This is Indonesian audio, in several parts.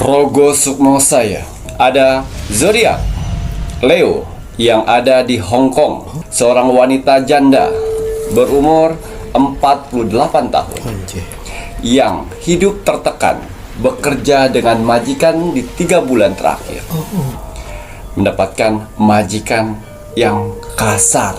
Rogo Sukmo saya. Ada zodiak Leo yang ada di Hong Kong. Seorang wanita janda berumur 48 tahun yang hidup tertekan, bekerja dengan majikan di 3 bulan terakhir. Mendapatkan majikan yang kasar.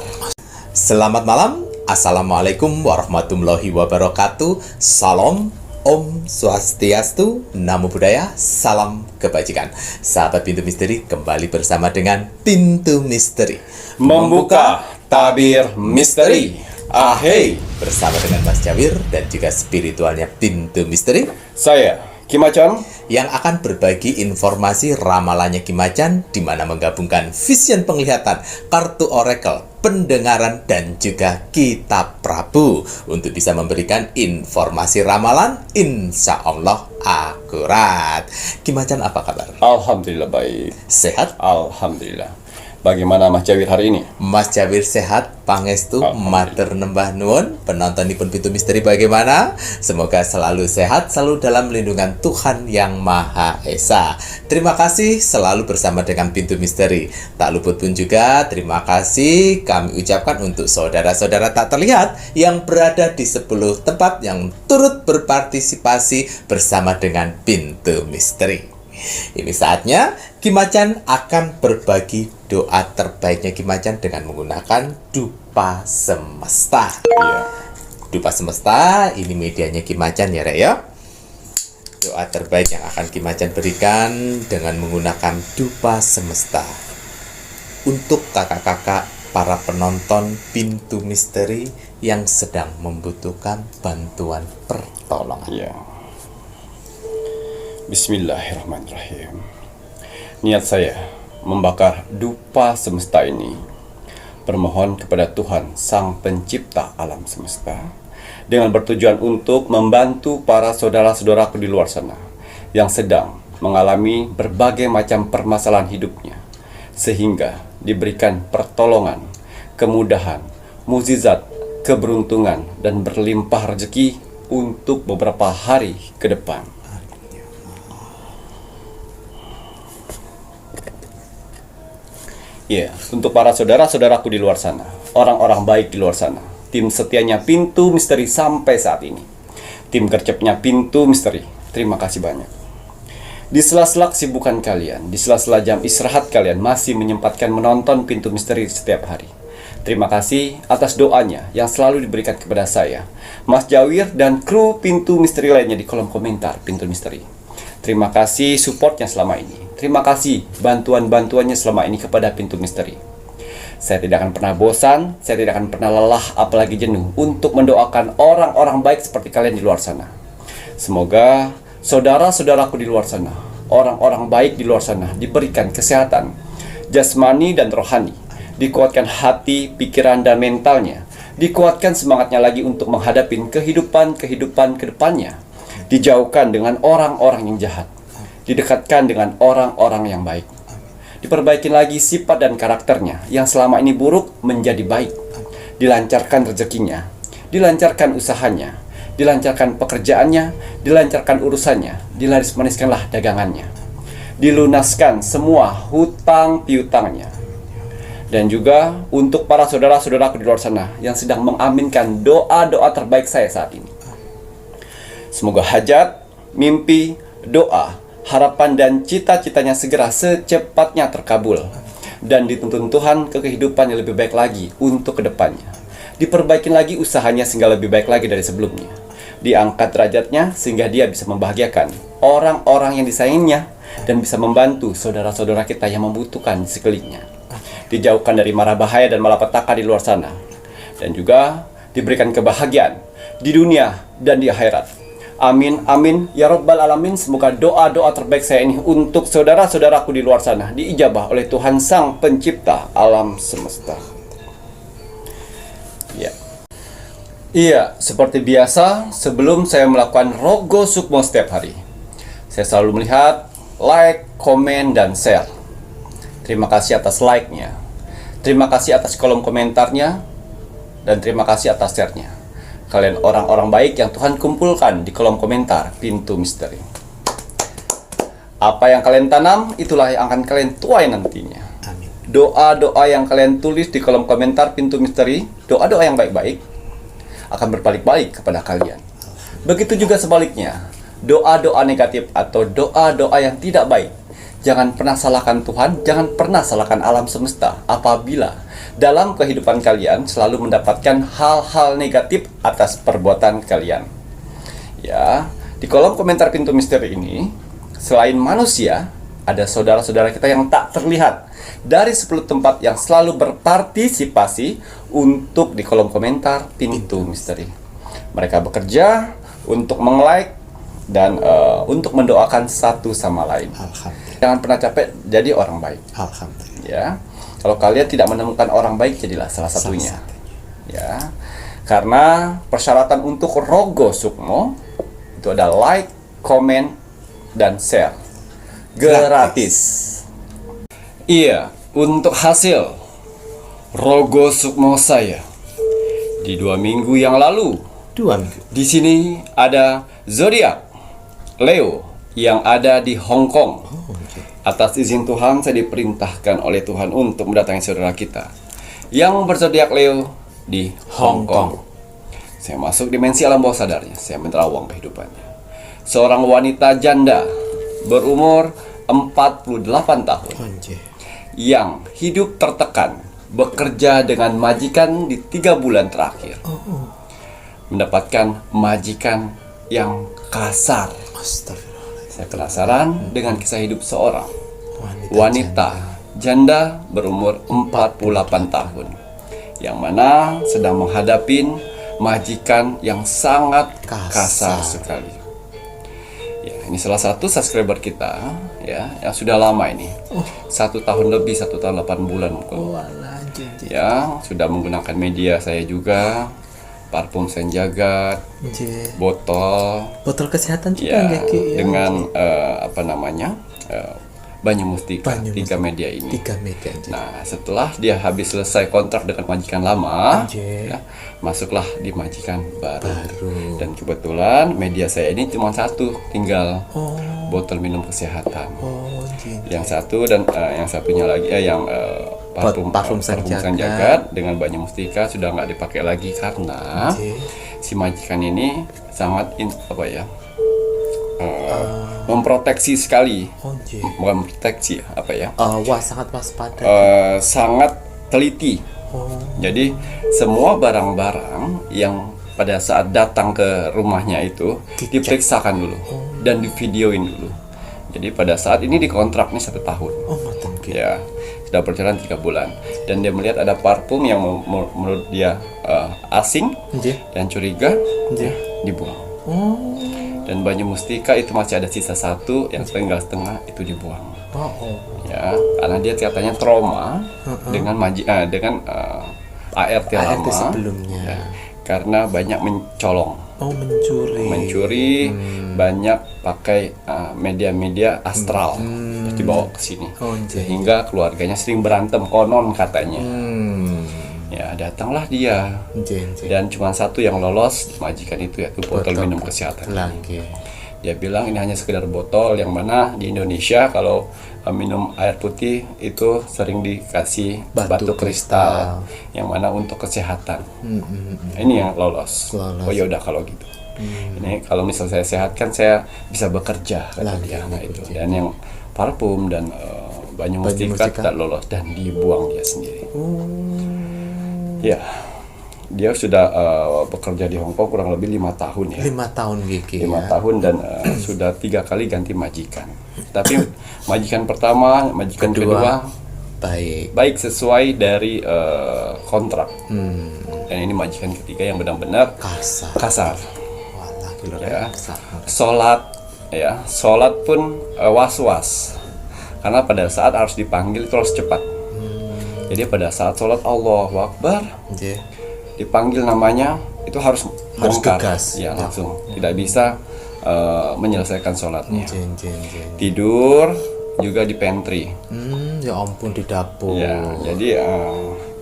Selamat malam, Assalamualaikum warahmatullahi wabarakatuh. Salam, Om Swastiastu, Namo Buddhaya, salam kebajikan. Sahabat Pintu Misteri, kembali bersama dengan Pintu Misteri Membuka tabir misteri. Ahey, bersama dengan Mas Jawir dan juga spiritualnya Pintu Misteri, saya Kim Macan, yang akan berbagi informasi ramalannya Kim Macan, di mana menggabungkan vision penglihatan, kartu oracle, pendengaran, dan juga kitab Prabu untuk bisa memberikan informasi ramalan insya Allah akurat. Kim Macan, apa kabar? alhamdulillah baik. Sehat? Alhamdulillah. Bagaimana Mas Jawir hari ini? Mas Jawir sehat, pangestu, Alhamdulillah. matur nembah nuwun. Penontonipun Pintu Misteri bagaimana? Semoga selalu sehat, selalu dalam lindungan Tuhan Yang Maha Esa. Terima kasih selalu bersama dengan Pintu Misteri. Tak luput pun juga terima kasih kami ucapkan untuk saudara-saudara tak terlihat yang berada di 10 tempat yang turut berpartisipasi bersama dengan Pintu Misteri. Ini saatnya Kim Macan akan berbagi doa terbaiknya Kim Macan dengan menggunakan dupa semesta. Iya. Dupa semesta ini medianya Kim Macan ya, Rek ya. Doa terbaik yang akan Kim Macan berikan dengan menggunakan dupa semesta untuk kakak-kakak para penonton Pintu Misteri yang sedang membutuhkan bantuan pertolongan. Iya. Bismillahirrahmanirrahim. Niat saya membakar dupa semesta ini bermohon kepada Tuhan Sang Pencipta alam semesta dengan bertujuan untuk membantu para saudara-saudaraku di luar sana yang sedang mengalami berbagai macam permasalahan hidupnya, sehingga diberikan pertolongan, kemudahan, mukjizat, keberuntungan, dan berlimpah rezeki untuk beberapa hari ke depan. Ya, untuk para saudara-saudaraku di luar sana, orang-orang baik di luar sana, tim setianya Pintu Misteri sampai saat ini, tim gercepnya Pintu Misteri, terima kasih banyak. Di sela-sela kesibukan kalian, di sela-sela jam istirahat kalian masih menyempatkan menonton Pintu Misteri setiap hari. Terima kasih atas doanya yang selalu diberikan kepada saya, Mas Jawir, dan kru Pintu Misteri lainnya di kolom komentar Pintu Misteri. Terima kasih supportnya selama ini. Terima kasih bantuan-bantuannya selama ini kepada Pintu Misteri. Saya tidak akan pernah bosan, saya tidak akan pernah lelah, apalagi jenuh untuk mendoakan orang-orang baik seperti kalian di luar sana. Semoga saudara-saudaraku di luar sana, orang-orang baik di luar sana, diberikan kesehatan jasmani dan rohani, dikuatkan hati, pikiran, dan mentalnya, dikuatkan semangatnya lagi untuk menghadapi kehidupan ke depannya, dijauhkan dengan orang-orang yang jahat, didekatkan dengan orang-orang yang baik, diperbaiki lagi sifat dan karakternya yang selama ini buruk menjadi baik, dilancarkan rezekinya, dilancarkan usahanya, dilancarkan pekerjaannya, dilancarkan urusannya, dilaris-maniskanlah dagangannya, dilunaskan semua hutang piutangnya. Dan juga untuk para saudara-saudaraku di luar sana yang sedang mengaminkan doa-doa terbaik saya saat ini, semoga hajat, mimpi, doa, harapan, dan cita-citanya segera secepatnya terkabul dan dituntun Tuhan ke kehidupan yang lebih baik lagi untuk kedepannya. Diperbaiki lagi usahanya sehingga lebih baik lagi dari sebelumnya. Diangkat derajatnya sehingga dia bisa membahagiakan orang-orang yang disayanginya dan bisa membantu saudara-saudara kita yang membutuhkan di sekelilingnya. Dijauhkan dari mara bahaya dan malapetaka di luar sana, dan juga diberikan kebahagiaan di dunia dan di akhirat. Amin, amin, ya Rabbal Alamin. Semoga doa-doa terbaik saya ini untuk saudara-saudaraku di luar sana diijabah oleh Tuhan Sang Pencipta alam semesta. Ya. Iya, seperti biasa, sebelum saya melakukan Rogo Sukmo setiap hari, saya selalu melihat like, komen, dan share. Terima kasih atas like-nya, terima kasih atas kolom komentarnya, dan terima kasih atas share-nya. Kalian orang-orang baik yang Tuhan kumpulkan di kolom komentar Pintu Misteri. Apa yang kalian tanam, itulah yang akan kalian tuai nantinya. Amin. Doa-doa yang kalian tulis di kolom komentar Pintu Misteri, doa-doa yang baik-baik, akan berbalik-balik kepada kalian. Begitu juga sebaliknya, doa-doa negatif atau doa-doa yang tidak baik, jangan pernah salahkan Tuhan, jangan pernah salahkan alam semesta apabila dalam kehidupan kalian selalu mendapatkan hal-hal negatif atas perbuatan kalian. Ya, di kolom komentar Pintu Misteri ini, selain manusia, ada saudara-saudara kita yang tak terlihat dari 10 tempat yang selalu berpartisipasi untuk di kolom komentar Pintu Misteri. Mereka bekerja untuk meng-like dan untuk mendoakan satu sama lain. Alhamdulillah. Jangan pernah capek jadi orang baik. Alhamdulillah. Ya, kalau kalian tidak menemukan orang baik, jadilah salah satunya. Ya, karena persyaratan untuk Rogo Sukmo itu ada like, comment, dan share gratis. Iya, untuk hasil Rogo Sukmo saya di 2 minggu yang lalu, 2 minggu. di sini ada zodiak Leo yang ada di Hong Kong. Atas izin Tuhan, saya diperintahkan oleh Tuhan untuk mendatangi saudara kita yang berzodiak Leo di Hong Kong. Saya masuk dimensi alam bawah sadarnya, saya menerawang kehidupannya. Seorang wanita janda berumur 48 tahun yang hidup tertekan, bekerja dengan majikan di 3 bulan terakhir. Mendapatkan majikan yang kasar. Astagfirullah. Saya penasaran dengan kisah hidup seorang wanita janda berumur 48 tahun yang mana sedang menghadapi majikan yang sangat kasar sekali. Ya, ini salah satu subscriber kita ya yang sudah lama ini. 1 tahun lebih, 1 tahun 8 bulan mungkin. Ya, sudah menggunakan media saya juga, parfum Senjagat, botol kesehatan juga ya, Ki, ya. dengan apa namanya Banyu Mustika, 3 media ini. 3 media. Nah, setelah dia habis selesai kontrak dengan majikan lama, Anjir. ya, masuklah di majikan baru. Dan kebetulan media saya ini cuma 1, tinggal botol minum kesehatan. Yang satu dan yang satunya lagi yang parfum Senjagat dengan Banyu Mustika sudah nggak dipakai lagi karena si majikan ini sangat memproteksi sekali. Bukan proteksi Wah, sangat waspada. Sangat teliti. Jadi semua barang-barang yang pada saat datang ke rumahnya itu diperiksakan dulu dan divideoin dulu. Jadi pada saat ini dikontrak nih 1 tahun. Ya, sudah berjalan 3 bulan dan dia melihat ada parfum yang menurut dia asing dan curiga, dibuang. Dan Banyu Mustika itu masih ada sisa 1 yang setengah itu dibuang. Ya, karena dia katanya trauma dengan ART lama sebelumnya. ya, karena banyak mencolong, mencuri, banyak pakai media-media astral terus dibawa ke sini, sehingga keluarganya sering berantem konon katanya. Ya, datanglah dia dan cuma 1 yang lolos majikan itu, yaitu botol minum kesehatan. Dia bilang ini hanya sekedar botol, yang mana di Indonesia kalau minum air putih itu sering dikasih batu kristal, yang mana untuk kesehatan. Ini yang lolos. Oh ya udah kalau gitu. Ini kalau misal saya sehat kan saya bisa bekerja kata dia. Nah, itu. Dan yang parfum dan Banyu Mustika tidak lolos dan dibuang dia sendiri. Ya, dia sudah bekerja di Hong Kong kurang lebih 5 tahun ya. 5 tahun Gigi. 5 tahun dan sudah 3 kali ganti majikan. Tapi majikan pertama, majikan kedua baik sesuai dari kontrak. Dan ini majikan ketiga yang benar-benar kasar. Ya. Sholat pun was-was. Karena pada saat harus dipanggil terus cepat. Jadi pada saat sholat Allahu Akbar, dipanggil namanya itu harus bongkar, ya langsung, tidak bisa menyelesaikan sholatnya. Tidur juga di pantry. Ya ampun, di dapur. Ya, jadi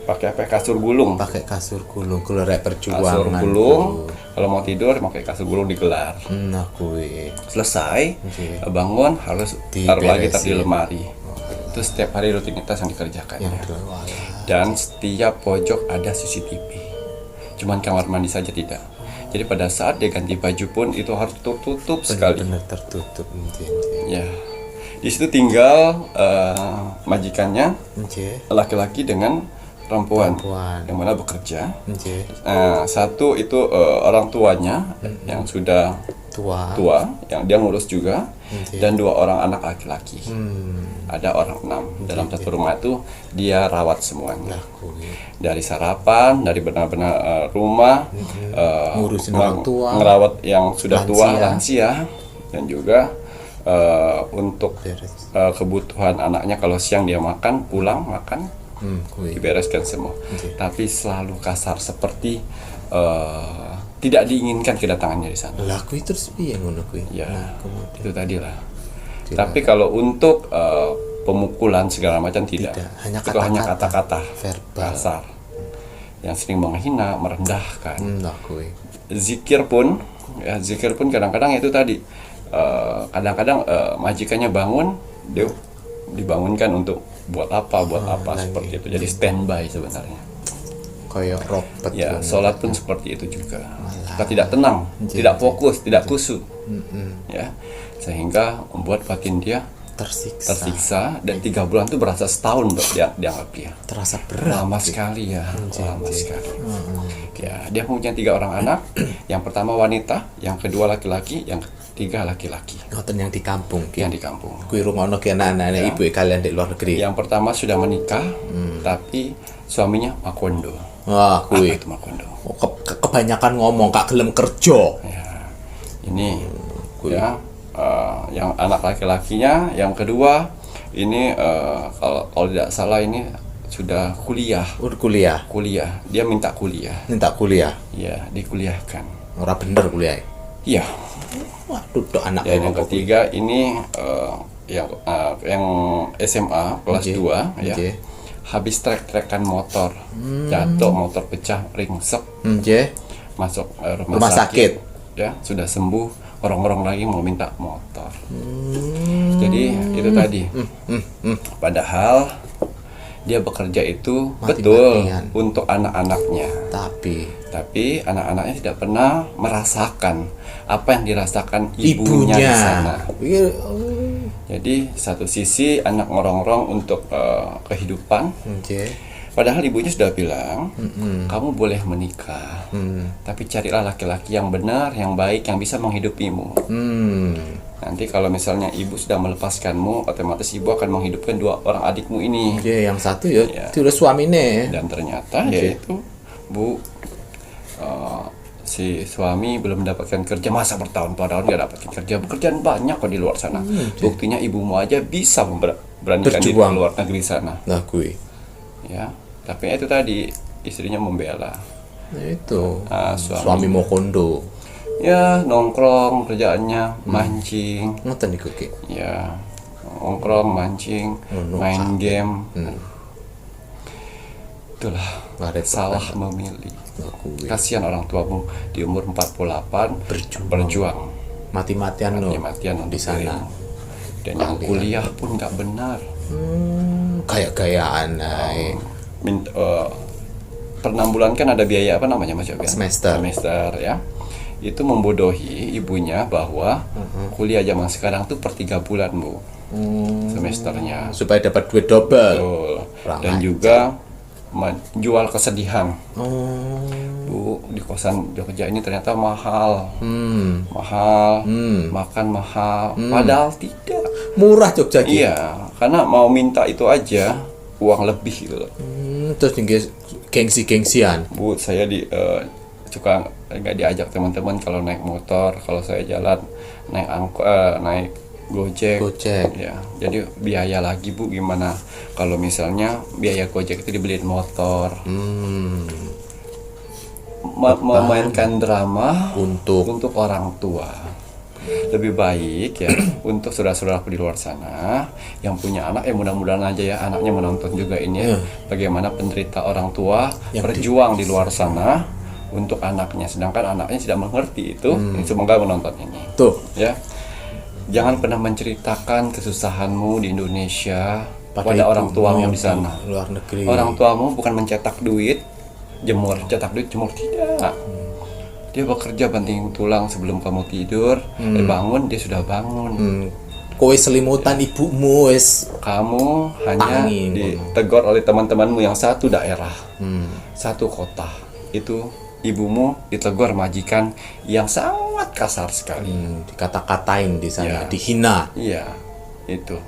pakai apa? Kasur gulung. Pakai kasur gulung, rek perjuangan. Kasur gulung. Kalau mau tidur pakai kasur gulung digelar. Nah, kuwi. Selesai, Oke. bangun harus taruh lagi di Diberesin. lemari. Itu setiap hari rutinitas yang dikerjakan. Yang Ya. walah. Dan setiap pojok ada CCTV. Cuman kamar mandi saja tidak. Jadi pada saat dia ganti baju pun itu harus tertutup sekali. Benar tertutup. Ya. Di situ tinggal majikannya Nggih. laki-laki dengan perempuan Perempuan. yang mana bekerja. Nggih. Satu itu orang tuanya yang sudah tua, yang dia ngurus juga, Oke. dan 2 orang anak laki-laki. Ada orang 6 dalam satu rumah itu dia rawat semuanya. Lah kuwi. Dari sarapan, dari benar-benar rumah, Ngurusin orang tua, ngerawat yang sudah tua, lansia. lansia, dan juga untuk Beres. kebutuhan anaknya kalau siang dia makan, pulang makan, Kuwi. dibereskan semua. Oke. Tapi selalu kasar seperti tidak diinginkan kedatangannya di sana. Lah kuwi terus piye ngono kuwi? Ya, Nah, kemudian itu tadi lah. Tapi kalau untuk pemukulan segala macam tidak. Tidak, hanya Itu hanya kata-kata. kata-kata Verbal. kasar yang sering menghina, merendahkan. Lah kuwi. Zikir pun kadang-kadang itu tadi. Kadang-kadang majikannya bangun, dia dibangunkan untuk buat apa lagi. seperti itu. Jadi standby sebenarnya. Kayak robot. Ya, ngono. sholat pun seperti itu juga. Kita tidak tenang, tidak fokus, tidak khusyuk. Ya, sehingga membuat batin dia tersiksa dan 3 bulan itu berasa setahun dianggap dia. Terasa berat. Lama sekali ya, lama sekali. Ya, dia punya 3 orang anak. Yang pertama wanita, yang kedua laki-laki, yang ketiga laki-laki. Ngoten yang di kampung ki. Yang di kampung. Kuwi rungono ki anak-anak ibu kalian di luar negeri. Yang pertama sudah menikah, tapi suaminya makondo. Wah, Apa kuwi. itu makondo? Kebanyakan ngomong gak gelem kerja. Ya, ini ya yang anak laki-lakinya, yang kedua ini kalau tidak salah ini sudah kuliah. Udah kuliah. Dia minta kuliah. Minta kuliah. Ya, dikuliahkan. Ora bener kuliah. Iya. Waduh, tok anak Dan yang ketiga ini yang SMA kelas Oke, 2 ya. oke. Habis trek-trekan motor, jatuh, motor pecah, ringsek, Nggih. masuk Rumah sakit. Ya, sudah sembuh, orang-orang lagi mau minta motor. Jadi itu tadi. Padahal dia bekerja itu betul Mati-matian. untuk anak-anaknya. Tapi anak-anaknya tidak pernah merasakan apa yang dirasakan ibunya di sana. Iya. Jadi satu sisi anak ngerongrong untuk kehidupan. Nggih. Padahal ibunya sudah bilang, kamu boleh menikah, tapi carilah laki-laki yang benar, yang baik, yang bisa menghidupimu. Nanti kalau misalnya ibu sudah melepaskanmu, otomatis ibu akan menghidupkan 2 orang adikmu ini. Nggih, yang satu ya Ya. itu udah suamine. Dan ternyata yaitu Bu, si suami belum mendapatkan kerja, masa bertahun-tahun nggak dapatkan kerja, pekerjaan banyak kok di luar sana. Buktinya ibumu aja bisa beranikan diri Berjuang. ke luar negeri sana. Nah, kuwi. Ya, tapi itu tadi istrinya membela. Nah, itu. Suami Suami mau kondo. ya nongkrong, kerjaannya mancing, Ngoten niku ki. ya nongkrong, mancing, main game. Itulah Repot. salah memilih. Nah, kuwi. Kasihan orang tuamu di umur 48 berjuang Mati-matian no. mati-matian di sana. dirimu. Dan yang kuliah pun nggak benar. Kayak gayaan ae. Per 6 bulan kan ada biaya apa namanya Mas Yoga? Semester. Ya. Itu membodohi ibunya bahwa kuliah zaman sekarang tuh per 3 bulan Bu. Semesternya. Supaya dapat duit double. Betul. Kurang Dan ajar. juga jual kesedihan. Oh. Bu, di kosan Jogja ini ternyata mahal. Hmm. Mahal, makan mahal. Padahal tidak. Murah Jogja ki. Iya, karena mau minta itu aja uang lebih gitu loh. Terus tinggi gengsi-gengsian. Bu, saya suka nggak diajak teman-teman kalau naik motor, kalau saya jalan naik naik Gojek. Gojek. Ya, jadi biaya lagi Bu, gimana kalau misalnya biaya Gojek itu dibeliin motor. Memainkan drama Untuk orang tua. Lebih baik ya untuk saudara-saudaraku di luar sana yang punya anak, mudah-mudahan aja ya anaknya menonton juga ini ya, bagaimana penderita orang tua Yang berjuang di luar sana untuk anaknya, sedangkan anaknya tidak mengerti itu. Semoga menonton ini Tuh, ya. Jangan pernah menceritakan kesusahanmu di Indonesia pada orang tuamu yang di sana. luar negeri. Orang tuamu bukan mencetak duit, cetak duit jemur, tidak. Dia bekerja banting tulang sebelum kamu tidur, bangun dia sudah bangun. Kowe selimutan ibumu wis Kamu hanya Tangi, ditegur oleh teman-temanmu yang satu daerah, satu kota. Itu ibumu ditegur majikan yang sangat kasar sekali. dikata-katain di sana, Ya. dihina. Iya, itu.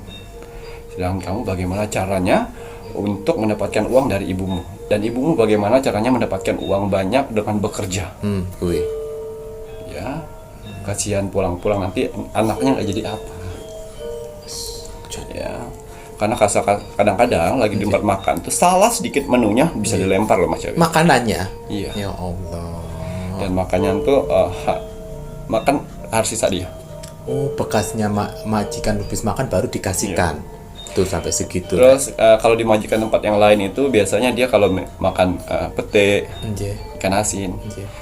Sedangkan kamu bagaimana caranya untuk mendapatkan uang dari ibumu, dan ibumu bagaimana caranya mendapatkan uang banyak dengan bekerja. Kowe. Ya, kasihan pulang-pulang nanti anaknya nggak jadi apa. Ya, karena kadang-kadang lagi di tempat makan tuh salah sedikit menunya bisa dilempar loh Mas Yawi. Makanannya. Iya. Ya Allah. Dan makannya tuh makan harus sisa dia. Oh, bekasnya majikan habis makan baru dikasihkan. Tuh sampai segitu. Terus kalau dimajikan tempat yang lain itu biasanya dia kalau makan pete, Nggih, ikan asin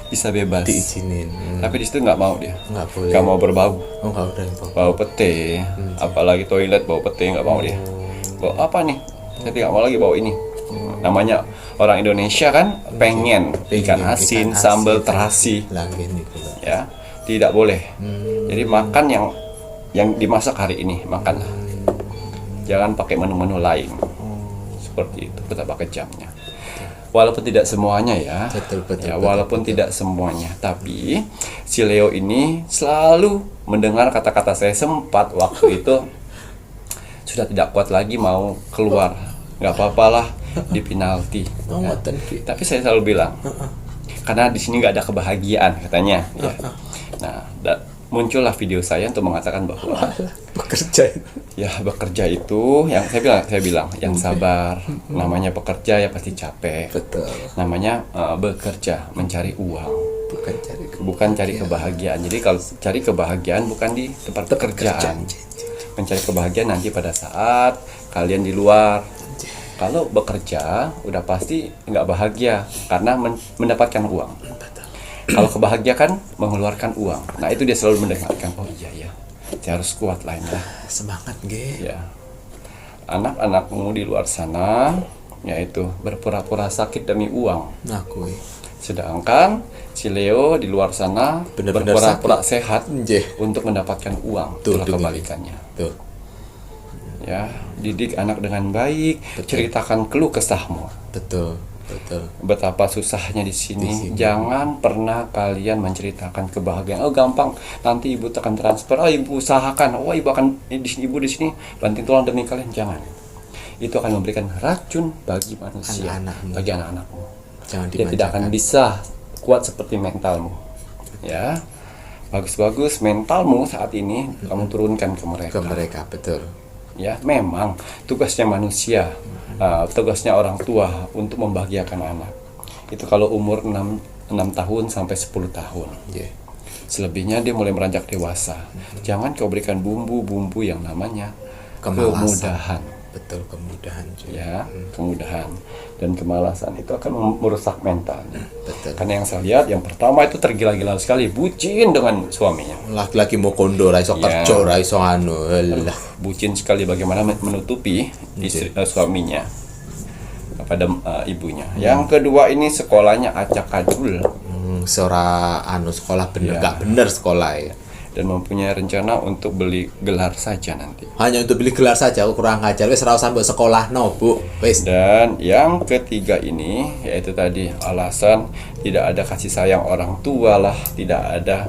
bisa bebas. diizinin. Tapi di situ nggak mau dia. Nggak boleh. Nggak mau berbau. Oh, nggak udah info. Bau pete, apalagi toilet bau pete nggak mau dia. Bau apa nih? Saya tidak mau lagi bau ini. Namanya orang Indonesia kan pengen ikan asin, sambal terasi, Lagi nih kula. ya tidak boleh. Jadi makan yang dimasak hari ini makanlah. Jangan pakai menu-menu lain. Seperti itu, betapa kejamnya. Walaupun tidak semuanya ya. Betul, Ya, walaupun tidak semuanya, tapi si Leo ini selalu mendengar kata-kata saya sempat waktu itu sudah tidak kuat lagi mau keluar. Nggak apa-apalah di penalti. Oh, Ya. ngoten ki. Tapi saya selalu bilang, karena di sini nggak ada kebahagiaan katanya. Ya. Nah, muncullah video saya untuk mengatakan bahwa Bekerja. ya bekerja itu yang saya bilang yang sabar. Namanya bekerja ya pasti capek. Betul. Namanya bekerja, mencari uang, Bukan cari kebahagiaan. Jadi kalau cari kebahagiaan bukan di tempat pekerjaan. Mencari kebahagiaan nanti pada saat kalian di luar. Kalau bekerja udah pasti nggak bahagia karena mendapatkan uang. Kalau kebahagiaan kan mengeluarkan uang. Nah itu dia selalu mendengarkan. Oh iya ya, saya harus kuat lain lah. semangat nggih. Ya, anak-anakmu di luar sana yaitu berpura-pura sakit demi uang. Nah, kowe. Sedangkan si Leo di luar sana Benar-benar berpura-pura sehat Nggih. untuk mendapatkan uang. Tuh, Itulah tuh, kebalikannya. Tuh. Ya, didik anak dengan baik, ceritakan keluh kesahmu. Betul. Betapa susahnya di sini. Jangan pernah kalian menceritakan kebahagiaan. Oh gampang, nanti ibu tekan transfer. Oh ibu usahakan. Oh ibu akan ibu di sini banting tulang demi kalian. Jangan. Itu akan memberikan racun bagi manusia, Anak-anakmu. bagi anak-anakmu. Jangan Dia tidak akan bisa kuat seperti mentalmu. Ya, bagus-bagus mentalmu saat ini kamu turunkan ke mereka. ke mereka, betul. Ya, memang tugasnya manusia, tugasnya orang tua untuk membahagiakan anak. Itu kalau umur 6 tahun sampai 10 tahun. Nggih. Selebihnya dia mulai meranjak dewasa. Jangan kau berikan bumbu-bumbu yang namanya Kemalasan. kemudahan. Betul, kemudahan cuy. Ya, kemudahan dan kemalasan itu akan merusak mentalnya. Betul. Karena yang saya lihat yang pertama itu tergila-gila sekali, bucin dengan suaminya. Laki-laki mau kondo ra iso Ya. kerja, ra iso anu. Alah. Bucin sekali bagaimana menutupi suaminya kepada ibunya. Yang kedua ini sekolahnya acak adul Seora anu sekolah bener Ya. gak bener sekolah ya. dan mempunyai rencana untuk beli gelar saja nanti. Hanya untuk beli gelar saja, kurang ajar. Wis ra usah mbok sekolah no, Bu. Wis. Dan yang ketiga ini yaitu tadi alasan tidak ada kasih sayang orang tua lah, tidak ada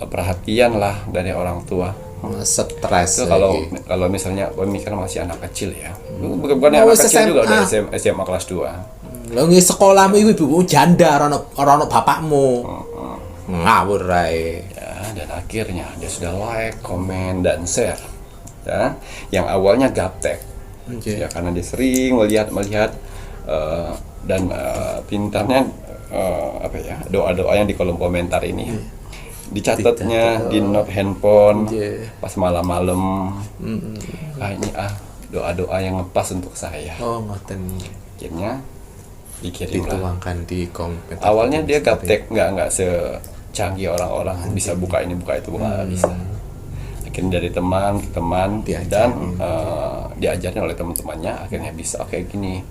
perhatian lah dari orang tua. Stres. Itu kalau lagi. kalau misalnya pemikiran masih anak kecil ya. Bukan anak wis kecil juga udah SMA. SMA kelas 2. Lho nggih sekolahmu ibu janda ora ono bapakmu. Ngawur rae. Ya, dan akhirnya dia sudah like, komen, dan share. Ya, yang awalnya gaptek. Ya, karena dia sering melihat dan pintarnya apa ya doa-doa yang di kolom komentar ini. dicatatnya di note handphone Iya. pas malam-malam. Ini doa-doa yang ngepas untuk saya. Oh, ngoten. Akhirnya dikirim lah. Dituangkan di komputer. Awalnya dia gaptek, nggak secanggih orang-orang bisa buka ini buka itu, nggak bisa. Akhirnya dari teman ke teman dan diajarin oleh teman-temannya, akhirnya bisa kayak gini.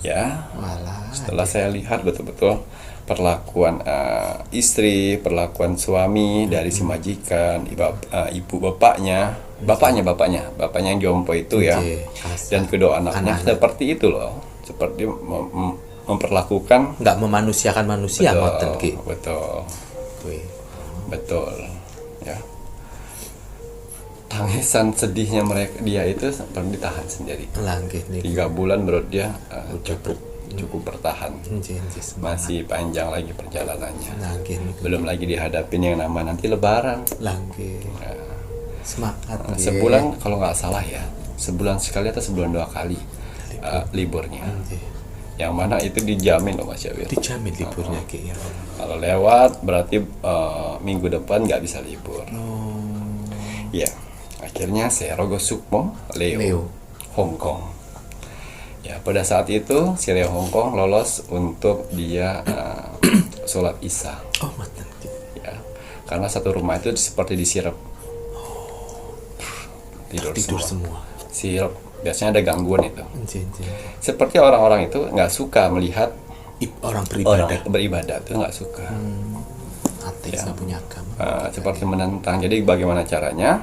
Ya, Walah. setelah saya lihat betul-betul perlakuan istri, perlakuan suami dari si majikan, ibu bapaknya yang jompo itu ya, kasar. dan kedua anaknya seperti itu loh, seperti memperlakukan Nggak memanusiakan manusia ngoten ki. betul, Wih. betul, ya. Tangisan sedihnya dia itu seperti ditahan sendiri. Langgih nih. 3 bulan menurut dia cukup bertahan. Semangat. Masih panjang lagi perjalanannya. Langgih nih. Belum lagi dihadapin yang nama nanti lebaran. Langgih. Semangat. nggih. Sebulan kalau nggak salah ya, sebulan sekali atau sebulan 2 kali liburnya. Nggih. Yang mana itu dijamin loh Mas Yawir. Dijamin liburnya ki ya. Kalau lewat berarti minggu depan nggak bisa libur. Ya, akhirnya saya Rogo Sukmo Leo Hong Kong. Ya, pada saat itu si Leo Hong Kong lolos untuk dia sholat Isya. Oh, ngoten ki. Ya, karena satu rumah itu seperti disirap. Tidur semua. Sirap. Biasanya ada gangguan itu. Nggih. Seperti orang-orang itu nggak suka melihat Orang orang beribadah. beribadah itu nggak suka. Ateis nggak punya agama. Seperti menentang. Jadi bagaimana caranya?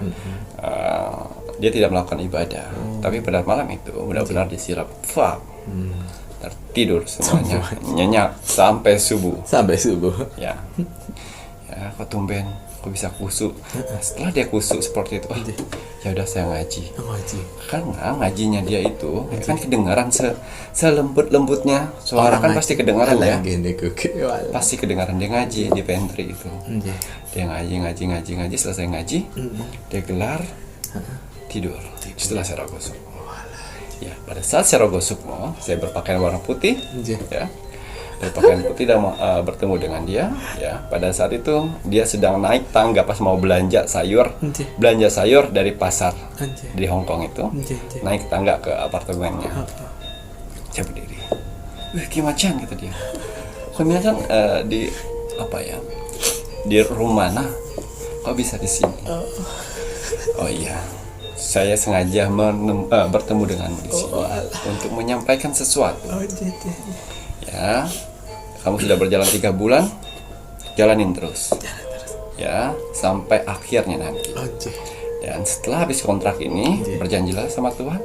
Dia tidak melakukan ibadah, tapi pada malam itu benar-benar disirap. Tertidur semuanya, nyenyak sampai subuh. Sampai subuh. Ya, kok tumben, kok bisa kusuk. Nah, setelah dia kusuk seperti itu, ya udah saya ngaji. Ngaji. Karena ngajinya dia itu kan kedengaran selembut-lembutnya, suara kan pasti kedengaran ya. Gini kuki. Pasti kedengaran dia ngaji di pantry itu. Nggih. Dia ngaji, selesai ngaji, dia gelar, tidur. Setelah saya rogoh sukmo. Ya, pada saat saya rogoh sukmo, saya berpakaian warna putih, Nggih. ya, berpakaian putih dan bertemu dengan dia. Ya, pada saat itu dia sedang naik tangga pas mau belanja sayur, dari pasar Nggih. di Hong Kong itu, Nggih. naik tangga ke apartemennya. Saya berdiri, wih Kim-chan kata dia. Kim-chan di apa ya? Di rumah mana? Kok bisa di sini? Oh iya, saya sengaja bertemu denganmu di sini untuk menyampaikan sesuatu. Ya, kamu sudah berjalan 3 bulan, jalanin terus. Ya, sampai akhirnya nanti. Dan setelah habis kontrak ini, berjanjilah sama Tuhan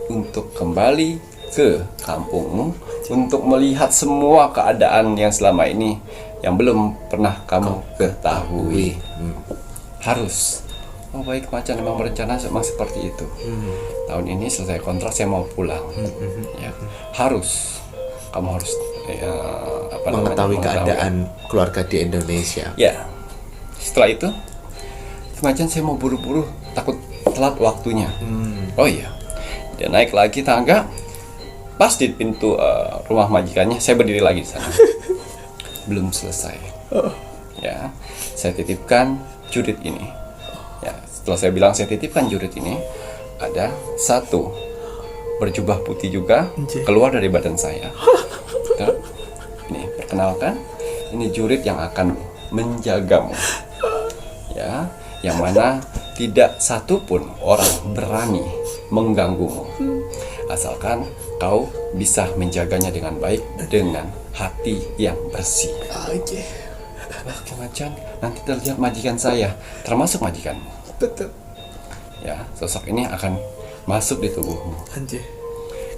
untuk kembali ke kampungmu, untuk melihat semua keadaan yang selama ini yang belum pernah kamu ketahui. Harus. Oh baik, macan memang berencana memang seperti itu. Tahun ini selesai kontrak saya mau pulang. Ya, harus. Kamu harus Mengetahui keadaan keluarga di Indonesia. Ya. Setelah itu, macan saya mau buru-buru, takut telat waktunya. Oh iya. Dia naik lagi tangga. Pas di pintu rumah majikannya, saya berdiri lagi di sana. Belum selesai. Ya, saya titipkan jurit ini. Ya, setelah saya bilang saya titipkan jurit ini, ada satu berjubah putih juga keluar dari badan saya. Tuh, ini perkenalkan, ini jurit yang akan menjagamu. Ya, yang mana tidak satupun orang berani mengganggumu, asalkan kau bisa menjaganya dengan baik dengan hati yang bersih. Oke macan, nanti terlihat majikan saya, termasuk majikanmu. Betul. Ya, sosok ini akan masuk di tubuhmu, Anjir.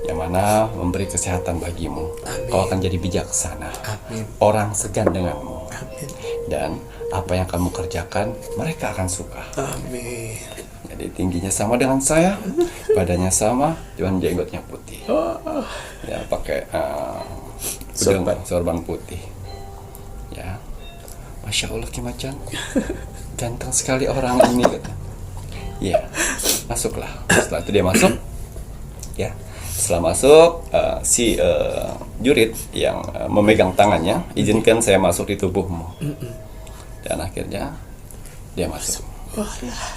yang mana memberi kesehatan bagimu. Kau akan jadi bijaksana. Amin. Orang segan denganmu. Amin. Dan apa yang kamu kerjakan, mereka akan suka. Amin. Jadi tingginya sama dengan saya, badannya sama, cuman jenggotnya putih. Ya, pakai sorban putih. Ya, Masya Allah Kim-chan, ganteng sekali orang ini. Kata. Ya, masuklah. Setelah itu dia masuk. Ya, Setelah masuk, si jurid yang memegang tangannya, izinkan saya masuk di tubuhmu. Dan akhirnya dia masuk.